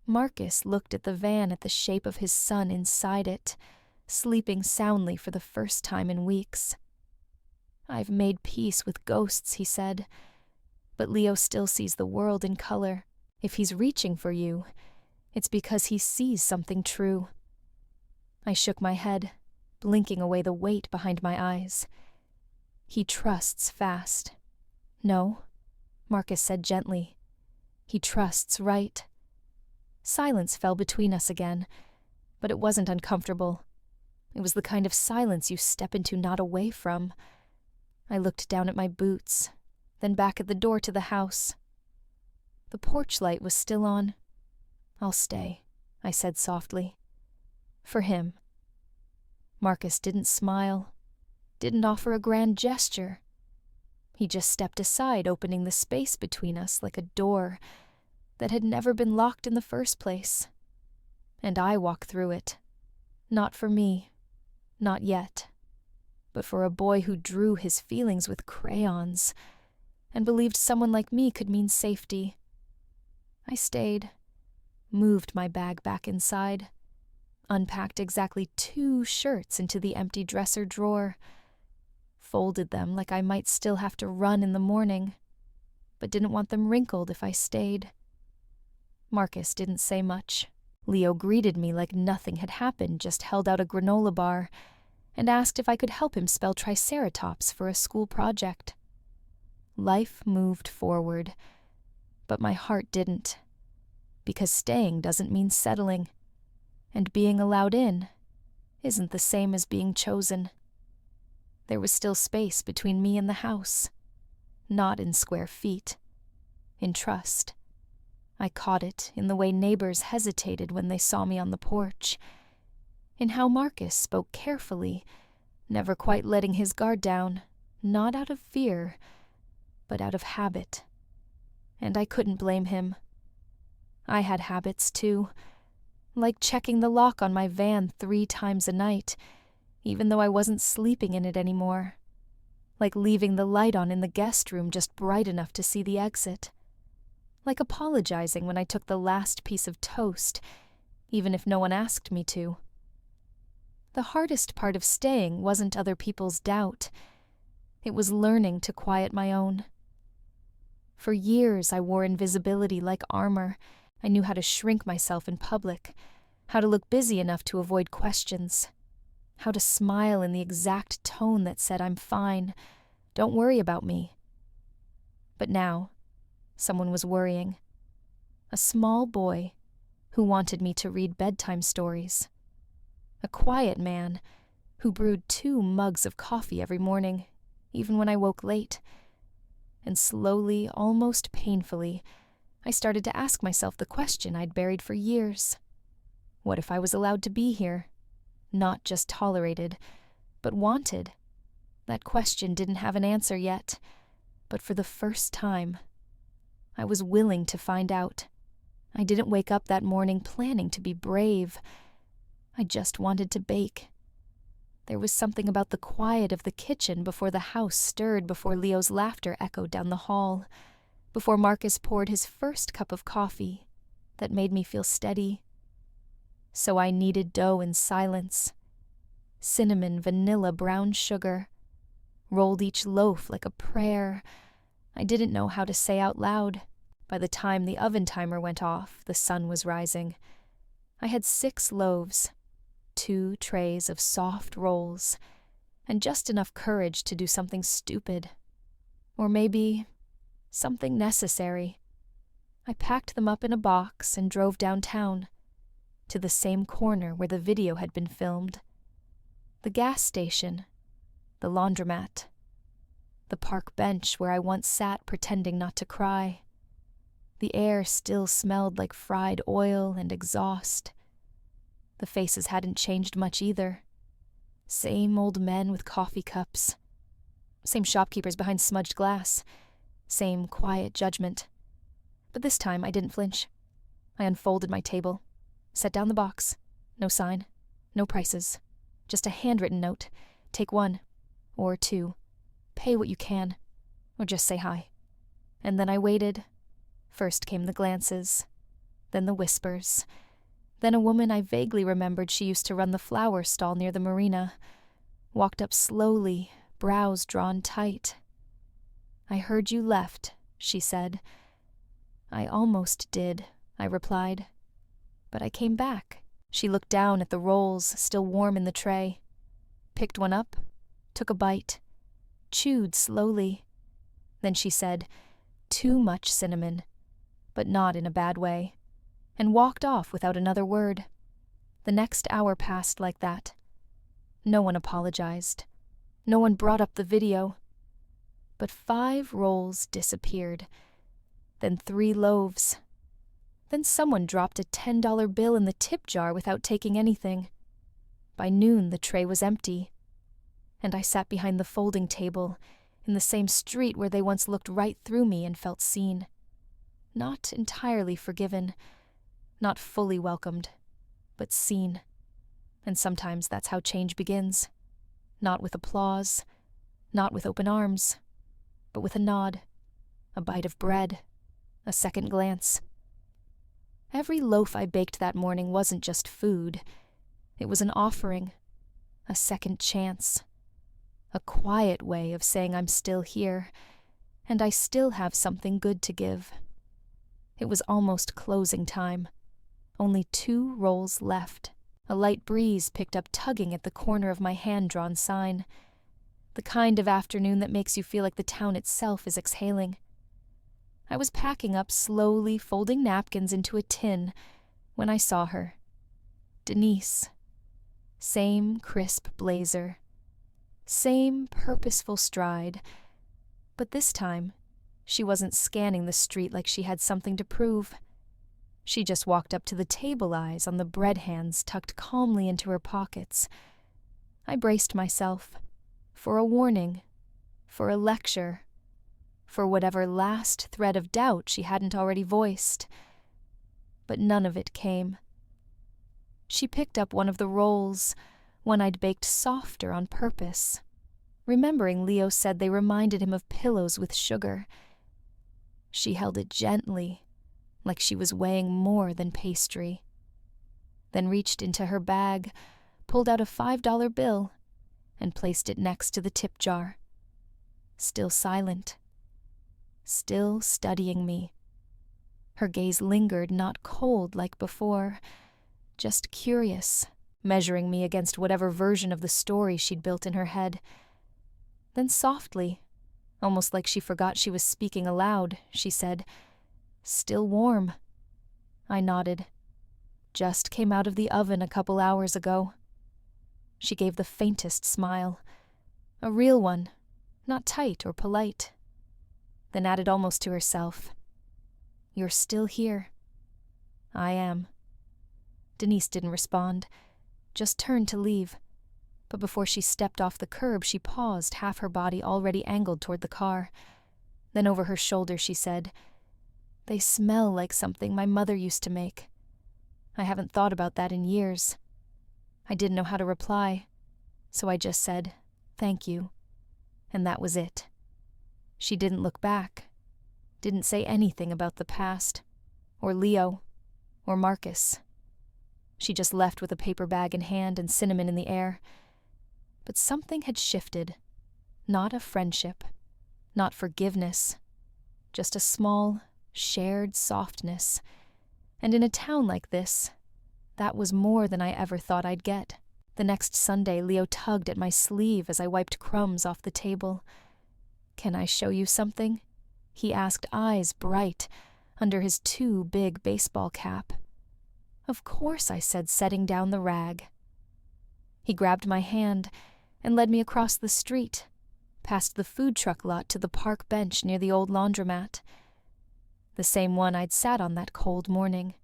Marcus looked at the van, at the shape of his son inside it, sleeping soundly for the first time in weeks. I've made peace with ghosts, he said, but Leo still sees the world in color. If he's reaching for you, it's because he sees something true. I shook my head, blinking away the weight behind my eyes. He trusts fast. No, Marcus said gently. He trusts right. Silence fell between us again, but it wasn't uncomfortable. It was the kind of silence you step into, not away from. I looked down at my boots, then back at the door to the house. The porch light was still on. I'll stay, I said softly. For him. Marcus didn't smile, didn't offer a grand gesture. He just stepped aside, opening the space between us like a door that had never been locked in the first place. And I walked through it. Not for me, not yet, but for a boy who drew his feelings with crayons and believed someone like me could mean safety. I stayed, moved my bag back inside, unpacked exactly 2 shirts into the empty dresser drawer, folded them like I might still have to run in the morning, but didn't want them wrinkled if I stayed. Marcus didn't say much. Leo greeted me like nothing had happened, just held out a granola bar and asked if I could help him spell triceratops for a school project. Life moved forward, but my heart didn't, because staying doesn't mean settling, and being allowed in isn't the same as being chosen. There was still space between me and the house, not in square feet, in trust. I caught it in the way neighbors hesitated when they saw me on the porch, in how Marcus spoke carefully, never quite letting his guard down, not out of fear, but out of habit. And I couldn't blame him. I had habits too, like checking the lock on my van 3 times a night, even though I wasn't sleeping in it anymore, like leaving the light on in the guest room just bright enough to see the exit, like apologizing when I took the last piece of toast, even if no one asked me to. The hardest part of staying wasn't other people's doubt. It was learning to quiet my own. For years I wore invisibility like armor. I knew how to shrink myself in public, how to look busy enough to avoid questions, how to smile in the exact tone that said, I'm fine, don't worry about me. But now, someone was worrying. A small boy who wanted me to read bedtime stories. A quiet man who brewed 2 mugs of coffee every morning, even when I woke late. And slowly, almost painfully, I started to ask myself the question I'd buried for years. What if I was allowed to be here? Not just tolerated, but wanted. That question didn't have an answer yet, but for the first time, I was willing to find out. I didn't wake up that morning planning to be brave. I just wanted to bake. There was something about the quiet of the kitchen before the house stirred, before Leo's laughter echoed down the hall, before Marcus poured his first cup of coffee, that made me feel steady. So I kneaded dough in silence. Cinnamon, vanilla, brown sugar. Rolled each loaf like a prayer. I didn't know how to say out loud. By the time the oven timer went off, the sun was rising. I had 6 loaves, 2 trays of soft rolls, and just enough courage to do something stupid. Or maybe something necessary. I packed them up in a box and drove downtown, to the same corner where the video had been filmed. The gas station, the laundromat, the park bench where I once sat pretending not to cry. The air still smelled like fried oil and exhaust. The faces hadn't changed much either. Same old men with coffee cups. Same shopkeepers behind smudged glass. Same quiet judgment. But this time I didn't flinch. I unfolded my table, set down the box. No sign, no prices. Just a handwritten note. Take 1, or 2. Pay what you can, or just say hi. And then I waited. First came the glances, then the whispers, then a woman I vaguely remembered she used to run the flower stall near the marina, walked up slowly, brows drawn tight. I heard you left, she said. I almost did, I replied. But I came back. She looked down at the rolls, still warm in the tray, picked one up, took a bite, chewed slowly. Then she said, "Too much cinnamon," but not in a bad way, and walked off without another word. The next hour passed like that. No one apologized. No one brought up the video. But 5 rolls disappeared. Then 3 loaves. Then someone dropped a $10 bill in the tip jar without taking anything. By noon, the tray was empty. And I sat behind the folding table, in the same street where they once looked right through me and felt seen. Not entirely forgiven, not fully welcomed, but seen. And sometimes that's how change begins. Not with applause, not with open arms, but with a nod, a bite of bread, a second glance. Every loaf I baked that morning wasn't just food. It was an offering, a second chance, a quiet way of saying I'm still here, and I still have something good to give. It was almost closing time. Only 2 rolls left. A light breeze picked up tugging at the corner of my hand-drawn sign. The kind of afternoon that makes you feel like the town itself is exhaling. I was packing up slowly, folding napkins into a tin, when I saw her. Denise. Same crisp blazer. Same purposeful stride. But this time, she wasn't scanning the street like she had something to prove. She just walked up to the table, eyes on the bread hands tucked calmly into her pockets. I braced myself. For a warning. For a lecture. For whatever last thread of doubt she hadn't already voiced. But none of it came. She picked up one of the rolls, one I'd baked softer on purpose, remembering Leo said they reminded him of pillows with sugar. She held it gently, like she was weighing more than pastry. Then reached into her bag, pulled out a $5 bill, and placed it next to the tip jar. Still silent. Still studying me. Her gaze lingered, not cold like before, just curious, measuring me against whatever version of the story she'd built in her head. Then softly, almost like she forgot she was speaking aloud, she said, "Still warm." I nodded. "Just came out of the oven a couple hours ago." She gave the faintest smile. A real one, not tight or polite. Then added almost to herself, "You're still here." "I am." Denise didn't respond, just turned to leave. But before she stepped off the curb, she paused, half her body already angled toward the car. Then over her shoulder she said, "They smell like something my mother used to make. I haven't thought about that in years." I didn't know how to reply, so I just said, "Thank you." And that was it. She didn't look back, didn't say anything about the past, or Leo, or Marcus. She just left with a paper bag in hand and cinnamon in the air. But something had shifted. Not a friendship, not forgiveness, just a small, shared softness. And in a town like this, that was more than I ever thought I'd get. The next Sunday, Leo tugged at my sleeve as I wiped crumbs off the table. "Can I show you something?" he asked, eyes bright, under his too big baseball cap. "Of course," I said, setting down the rag. He grabbed my hand and led me across the street, past the food truck lot to the park bench near the old laundromat. The same one I'd sat on that cold morning.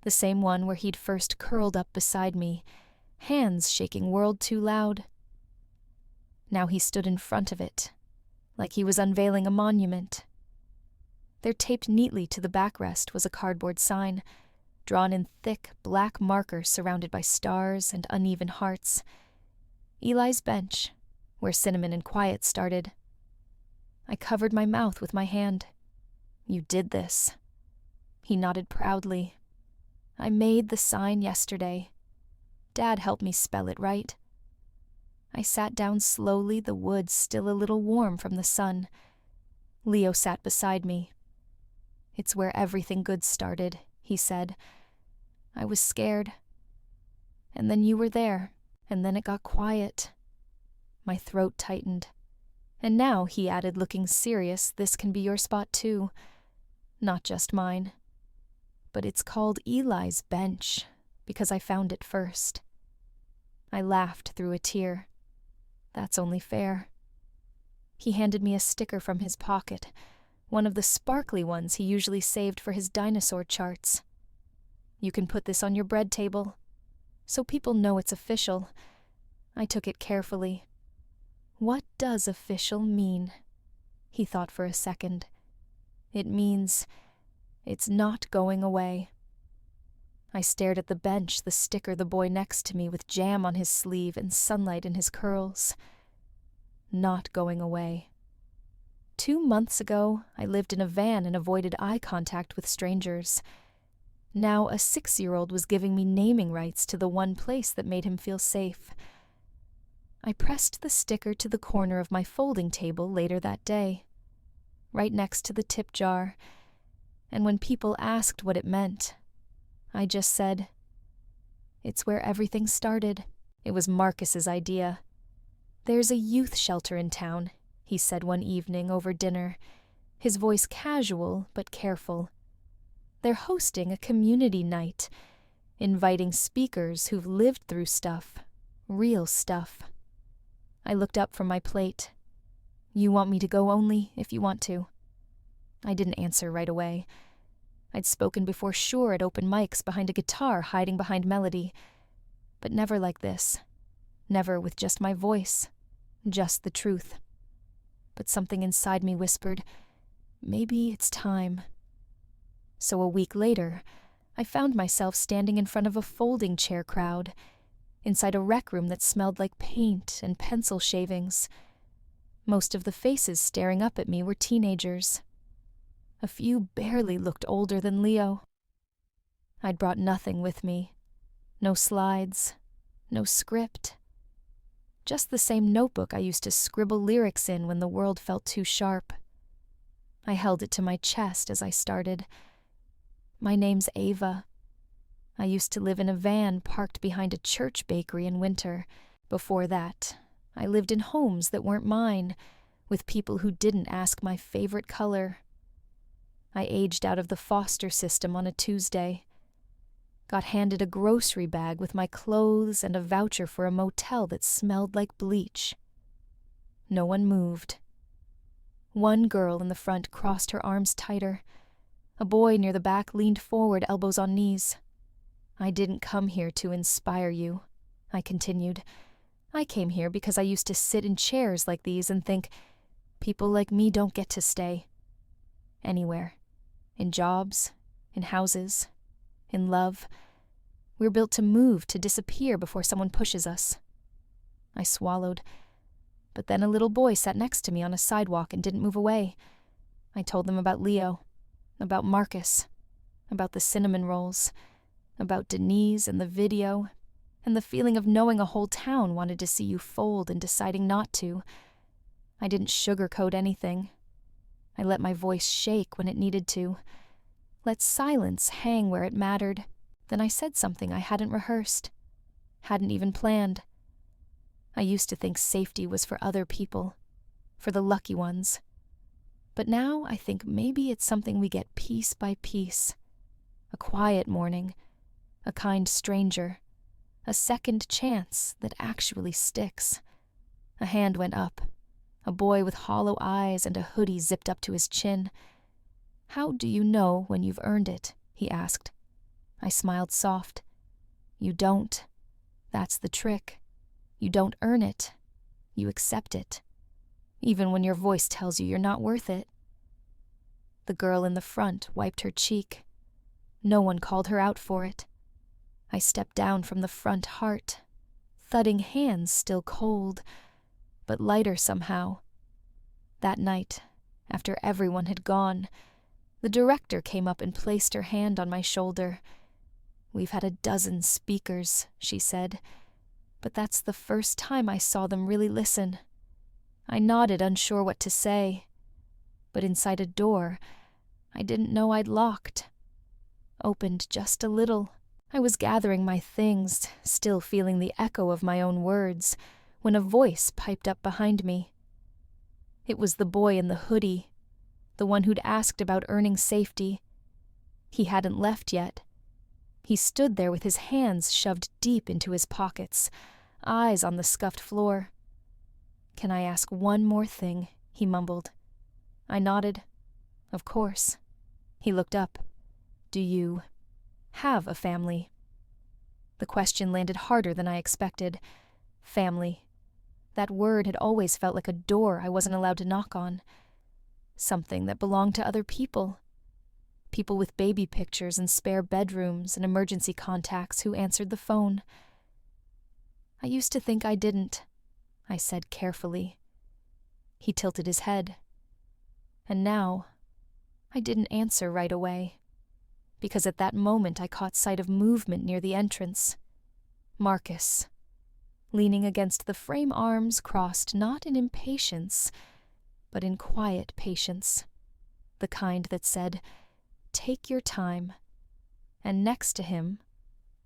The same one where he'd first curled up beside me, hands shaking world too loud. Now he stood in front of it, like he was unveiling a monument. There, taped neatly to the backrest, was a cardboard sign, drawn in thick black marker surrounded by stars and uneven hearts. Eli's bench, where Cinnamon and Quiet started. I covered my mouth with my hand. "You did this." He nodded proudly. "I made the sign yesterday. Dad helped me spell it right." I sat down slowly, the wood still a little warm from the sun. Leo sat beside me. "It's where everything good started," he said. "I was scared. And then you were there, and then it got quiet." My throat tightened. "And now," he added, looking serious, "this can be your spot too. Not just mine. But it's called Eli's bench, because I found it first." I laughed through a tear. "That's only fair." He handed me a sticker from his pocket, one of the sparkly ones he usually saved for his dinosaur charts. "You can put this on your bread table, so people know it's official." I took it carefully. "What does official mean?" He thought for a second. "It means it's not going away." I stared at the bench, the sticker, the boy next to me with jam on his sleeve and sunlight in his curls. Not going away. 2 months ago, I lived in a van and avoided eye contact with strangers. Now a 6-year-old was giving me naming rights to the one place that made him feel safe. I pressed the sticker to the corner of my folding table later that day, right next to the tip jar, and when people asked what it meant, I just said, "It's where everything started." It was Marcus's idea. "There's a youth shelter in town," he said one evening over dinner, his voice casual but careful. "They're hosting a community night, inviting speakers who've lived through stuff, real stuff." I looked up from my plate. "You want me to go only if you want to?" I didn't answer right away. I'd spoken before, sure, at open mics behind a guitar hiding behind melody, but never like this. Never with just my voice, just the truth. But something inside me whispered, maybe it's time. So a week later, I found myself standing in front of a folding chair crowd, inside a rec room that smelled like paint and pencil shavings. Most of the faces staring up at me were teenagers. A few barely looked older than Leo. I'd brought nothing with me. No slides, no script. Just the same notebook I used to scribble lyrics in when the world felt too sharp. I held it to my chest as I started. "My name's Ava. I used to live in a van parked behind a church bakery in winter. Before that, I lived in homes that weren't mine, with people who didn't ask my favorite color. I aged out of the foster system on a Tuesday. Got handed a grocery bag with my clothes and a voucher for a motel that smelled like bleach. No one moved. One girl in the front crossed her arms tighter. A boy near the back leaned forward, elbows on knees. "I didn't come here to inspire you," I continued. "I came here because I used to sit in chairs like these and think, people like me don't get to stay. Anywhere. In jobs, in houses, in love. We're built to move, to disappear before someone pushes us." I swallowed. But then a little boy sat next to me on a sidewalk and didn't move away. I told them about Leo, about Marcus, about the cinnamon rolls, about Denise and the video, and the feeling of knowing a whole town wanted to see you fold and deciding not to. I didn't sugarcoat anything. I let my voice shake when it needed to. Let silence hang where it mattered. Then I said something I hadn't rehearsed, hadn't even planned. I used to think safety was for other people, for the lucky ones. But now I think maybe it's something we get piece by piece. A quiet morning, a kind stranger, a second chance that actually sticks. A hand went up. A boy with hollow eyes and a hoodie zipped up to his chin. "How do you know when you've earned it?" he asked. I smiled soft. "You don't. That's the trick. You don't earn it. You accept it. Even when your voice tells you you're not worth it." The girl in the front wiped her cheek. No one called her out for it. I stepped down from the front heart, thudding hands still cold, but lighter somehow. That night, after everyone had gone, the director came up and placed her hand on my shoulder. "We've had a dozen speakers," she said, "but that's the first time I saw them really listen." I nodded, unsure what to say, but inside a door I didn't know I'd locked. Opened just a little. I was gathering my things, still feeling the echo of my own words, when a voice piped up behind me. It was the boy in the hoodie, the one who'd asked about earning safety. He hadn't left yet. He stood there with his hands shoved deep into his pockets, eyes on the scuffed floor. "Can I ask one more thing?" he mumbled. I nodded. "Of course." He looked up. "Do you have a family?" The question landed harder than I expected. Family. That word had always felt like a door I wasn't allowed to knock on. Something that belonged to other people. People with baby pictures and spare bedrooms and emergency contacts who answered the phone. "I used to think I didn't," I said carefully. He tilted his head. And now, I didn't answer right away, because at that moment I caught sight of movement near the entrance. Marcus, leaning against the frame arms crossed not in impatience, but in quiet patience, the kind that said, "Take your time." And next to him,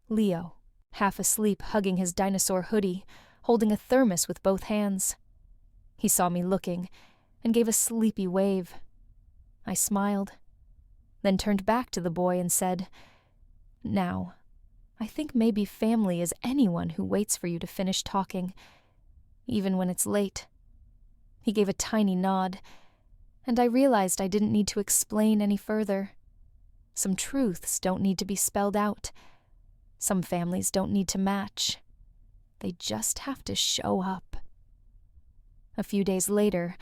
Leo, half asleep hugging his dinosaur hoodie, holding a thermos with both hands. He saw me looking and gave a sleepy wave. I smiled, then turned back to the boy and said, "Now, I think maybe family is anyone who waits for you to finish talking, even when it's late." He gave a tiny nod, and I realized I didn't need to explain any further. Some truths don't need to be spelled out. Some families don't need to match. They just have to show up. A few days later,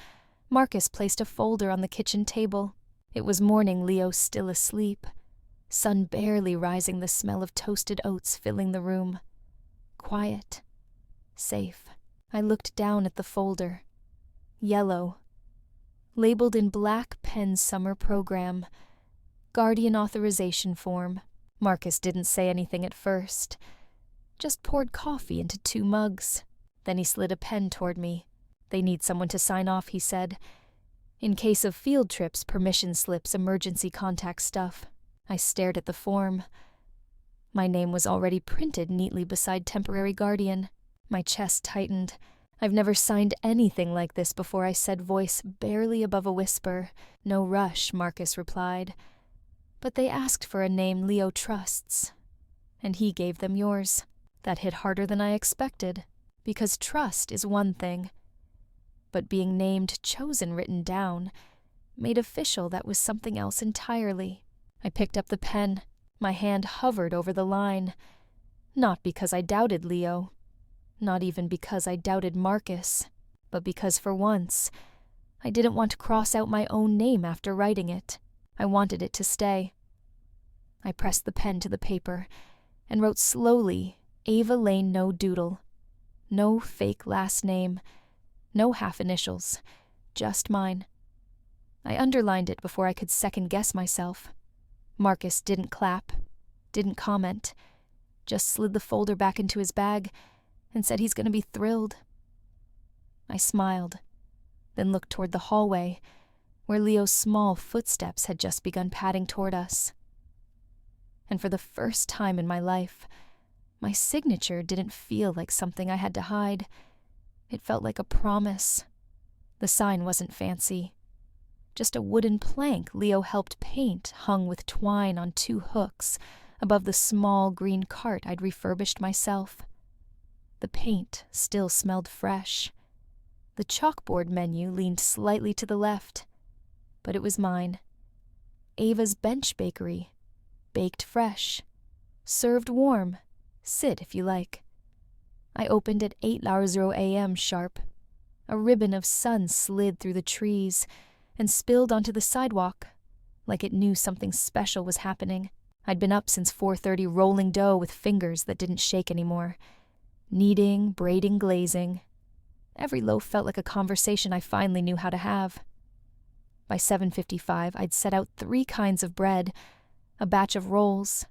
Marcus placed a folder on the kitchen table. It was morning, Leo still asleep. Sun barely rising, the smell of toasted oats filling the room. Quiet. Safe. I looked down at the folder. Yellow. Labeled in black pen summer program. Guardian authorization form. Marcus didn't say anything at first. Just poured coffee into 2 mugs. Then he slid a pen toward me. "They need someone to sign off," he said. "In case of field trips, permission slips, emergency contact stuff." I stared at the form. My name was already printed neatly beside temporary guardian. My chest tightened. I've never signed anything like this before, I said, voice barely above a whisper. "No rush," Marcus replied. "But they asked for a name Leo trusts, and he gave them yours." That hit harder than I expected, because trust is one thing, but being named, chosen, written down, made official that was something else entirely. I picked up the pen. My hand hovered over the line. Not because I doubted Leo, not even because I doubted Marcus, but because for once, I didn't want to cross out my own name after writing it. I wanted it to stay. I pressed the pen to the paper and wrote slowly, Ava Lane No Doodle. No fake last name, no half initials, just mine. I underlined it before I could second-guess myself. Marcus didn't clap, didn't comment, just slid the folder back into his bag and said he's going to be thrilled. I smiled, then looked toward the hallway, where Leo's small footsteps had just begun padding toward us. And for the first time in my life, my signature didn't feel like something I had to hide. It felt like a promise. The sign wasn't fancy. Just a wooden plank Leo helped paint hung with twine on 2 hooks above the small green cart I'd refurbished myself. The paint still smelled fresh. The chalkboard menu leaned slightly to the left, but it was mine. Ava's Bench Bakery. Baked fresh. Served warm. Sit if you like. I opened at 8:00 a.m. sharp. A ribbon of sun slid through the trees and spilled onto the sidewalk, like it knew something special was happening. I'd been up since 4:30 rolling dough with fingers that didn't shake anymore. Kneading, braiding, glazing. Every loaf felt like a conversation I finally knew how to have. By 7:55, I'd set out 3 kinds of bread, a batch of rolls,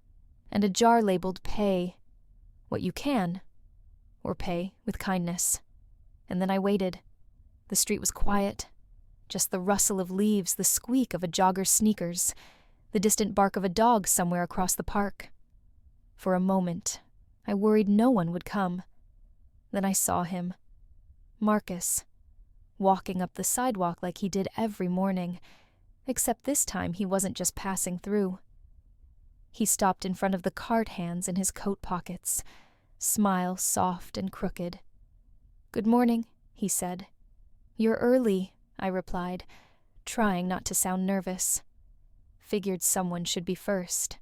and a jar labeled pay, what you can, or pay with kindness. And then I waited. The street was quiet. Just the rustle of leaves, the squeak of a jogger's sneakers, the distant bark of a dog somewhere across the park. For a moment, I worried no one would come. Then I saw him. Marcus, walking up the sidewalk like he did every morning, except this time he wasn't just passing through. He stopped in front of the cart hands in his coat pockets, smile soft and crooked. "Good morning," he said. "You're early," I replied, trying not to sound nervous. Figured someone should be first.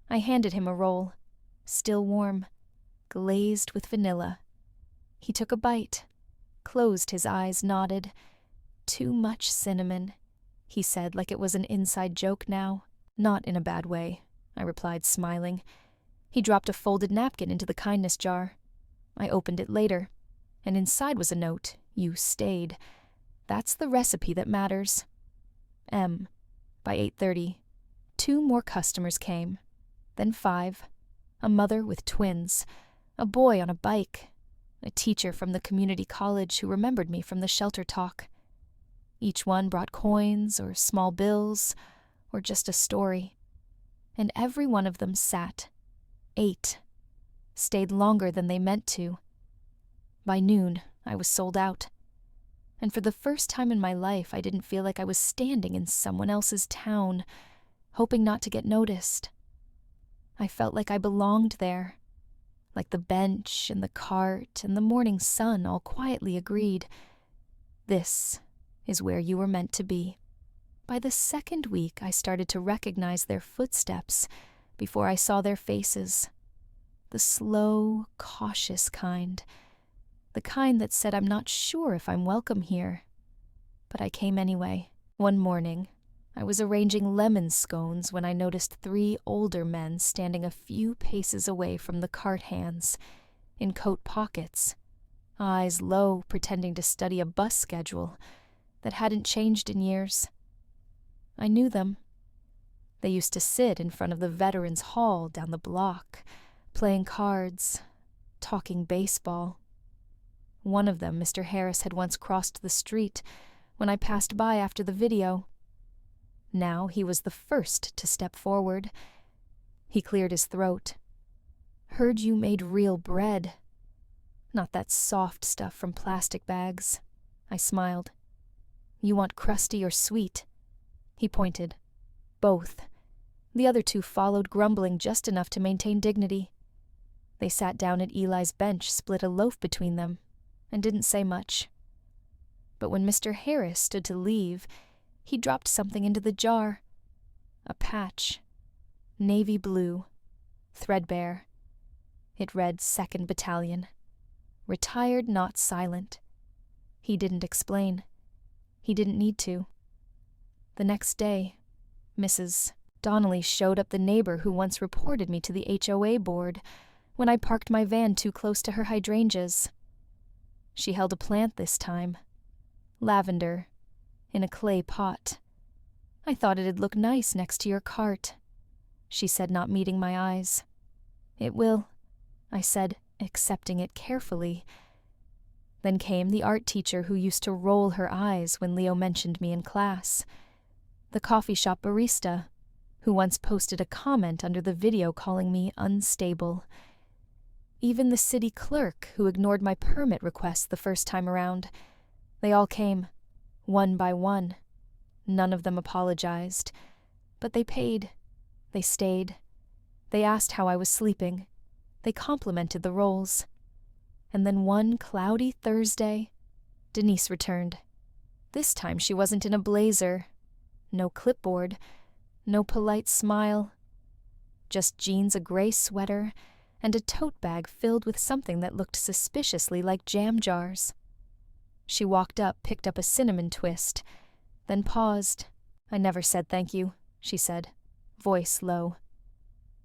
I handed him a roll, still warm, glazed with vanilla. He took a bite, closed his eyes, nodded. "Too much cinnamon," he said like it was an inside joke now. "Not in a bad way," I replied, smiling. He dropped a folded napkin into the kindness jar. I opened it later, and inside was a note. "You stayed. That's the recipe that matters." M. By 8:30, 2 more customers came. Then 5. A mother with twins, a boy on a bike, a teacher from the community college who remembered me from the shelter talk. Each one brought coins or small bills or just a story. And every one of them sat, ate, stayed longer than they meant to. By noon, I was sold out. And for the first time in my life, I didn't feel like I was standing in someone else's town, hoping not to get noticed. I felt like I belonged there, like the bench and the cart and the morning sun all quietly agreed, "This is where you were meant to be." By the second week, I started to recognize their footsteps before I saw their faces. The slow, cautious kind. The kind that said I'm not sure if I'm welcome here. But I came anyway. One morning, I was arranging lemon scones when I noticed 3 older men standing a few paces away from the cart hands, in coat pockets, eyes low, pretending to study a bus schedule that hadn't changed in years. I knew them. They used to sit in front of the Veterans Hall down the block, playing cards, talking baseball. One of them, Mr. Harris, had once crossed the street when I passed by after the video. Now he was the first to step forward. He cleared his throat. "Heard you made real bread. Not that soft stuff from plastic bags." I smiled. "You want crusty or sweet?" He pointed. "Both." The other 2 followed, grumbling just enough to maintain dignity. They sat down at Eli's bench, split a loaf between them, and didn't say much. But when Mr. Harris stood to leave, he dropped something into the jar. A patch. Navy blue. Threadbare. It read 2nd Battalion. Retired, not silent. He didn't explain. He didn't need to. The next day, Mrs. Donnelly showed up, the neighbor who once reported me to the HOA board when I parked my van too close to her hydrangeas. She held a plant this time. Lavender, in a clay pot. "I thought it'd look nice next to your cart," she said, not meeting my eyes. "It will," I said, accepting it carefully. Then came the art teacher who used to roll her eyes when Leo mentioned me in class. The coffee shop barista, who once posted a comment under the video calling me unstable. Even the city clerk who ignored my permit request the first time around. They all came, one by one. None of them apologized, but they paid. They stayed. They asked how I was sleeping. They complimented the rolls. And then one cloudy Thursday, Denise returned. This time she wasn't in a blazer. No clipboard. No polite smile. Just jeans, a gray sweater, and a tote bag filled with something that looked suspiciously like jam jars. She walked up, picked up a cinnamon twist, then paused. "I never said thank you," she said, voice low.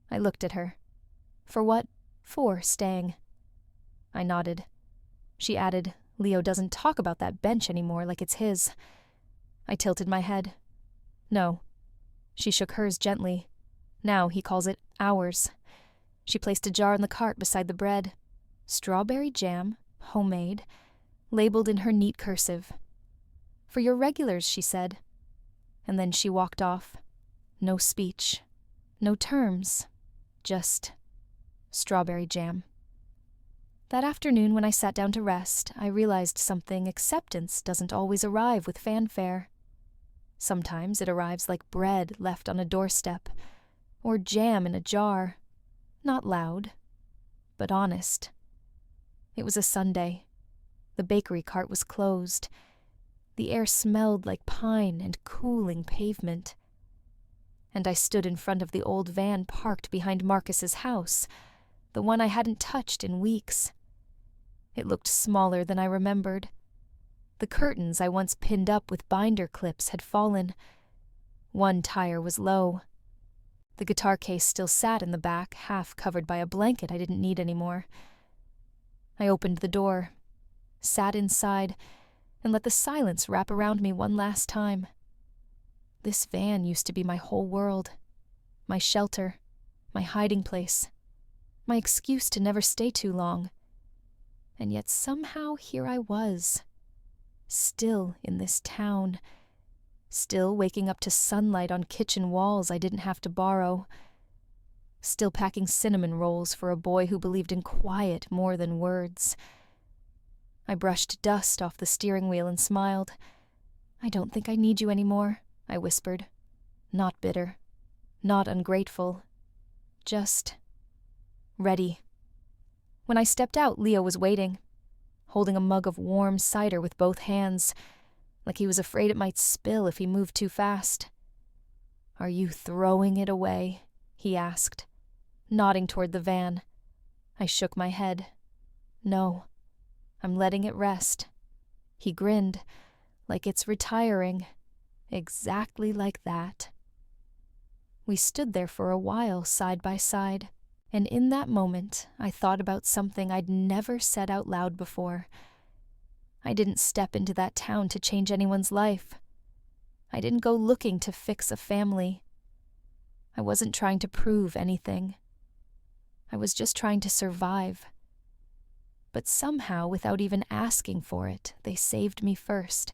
I looked at her. "For what?" "For staying." I nodded. She added, "Leo doesn't talk about that bench anymore like it's his." I tilted my head. "No." She shook hers gently. "Now he calls it ours." She placed a jar in the cart beside the bread. Strawberry jam, homemade, labeled in her neat cursive. "For your regulars," she said. And then she walked off. No speech. No terms. Just strawberry jam. That afternoon when I sat down to rest, I realized something. Acceptance doesn't always arrive with fanfare. Sometimes it arrives like bread left on a doorstep, or jam in a jar. Not loud, but honest. It was a Sunday. The bakery cart was closed. The air smelled like pine and cooling pavement. And I stood in front of the old van parked behind Marcus's house, the one I hadn't touched in weeks. It looked smaller than I remembered. The curtains I once pinned up with binder clips had fallen. One tire was low. The guitar case still sat in the back, half covered by a blanket I didn't need anymore. I opened the door, sat inside, and let the silence wrap around me one last time. This van used to be my whole world, my shelter, my hiding place, my excuse to never stay too long. And yet somehow here I was, still in this town, still waking up to sunlight on kitchen walls I didn't have to borrow, still packing cinnamon rolls for a boy who believed in quiet more than words. I brushed dust off the steering wheel and smiled. "I don't think I need you anymore," I whispered. Not bitter, not ungrateful, just ready. When I stepped out, Leo was waiting, holding a mug of warm cider with both hands, like he was afraid it might spill if he moved too fast. "Are you throwing it away?" he asked, nodding toward the van. I shook my head. "No, I'm letting it rest." He grinned, like it's retiring, exactly like that. We stood there for a while, side by side, and in that moment I thought about something I'd never said out loud before. I didn't step into that town to change anyone's life. I didn't go looking to fix a family. I wasn't trying to prove anything. I was just trying to survive. But somehow, without even asking for it, they saved me first.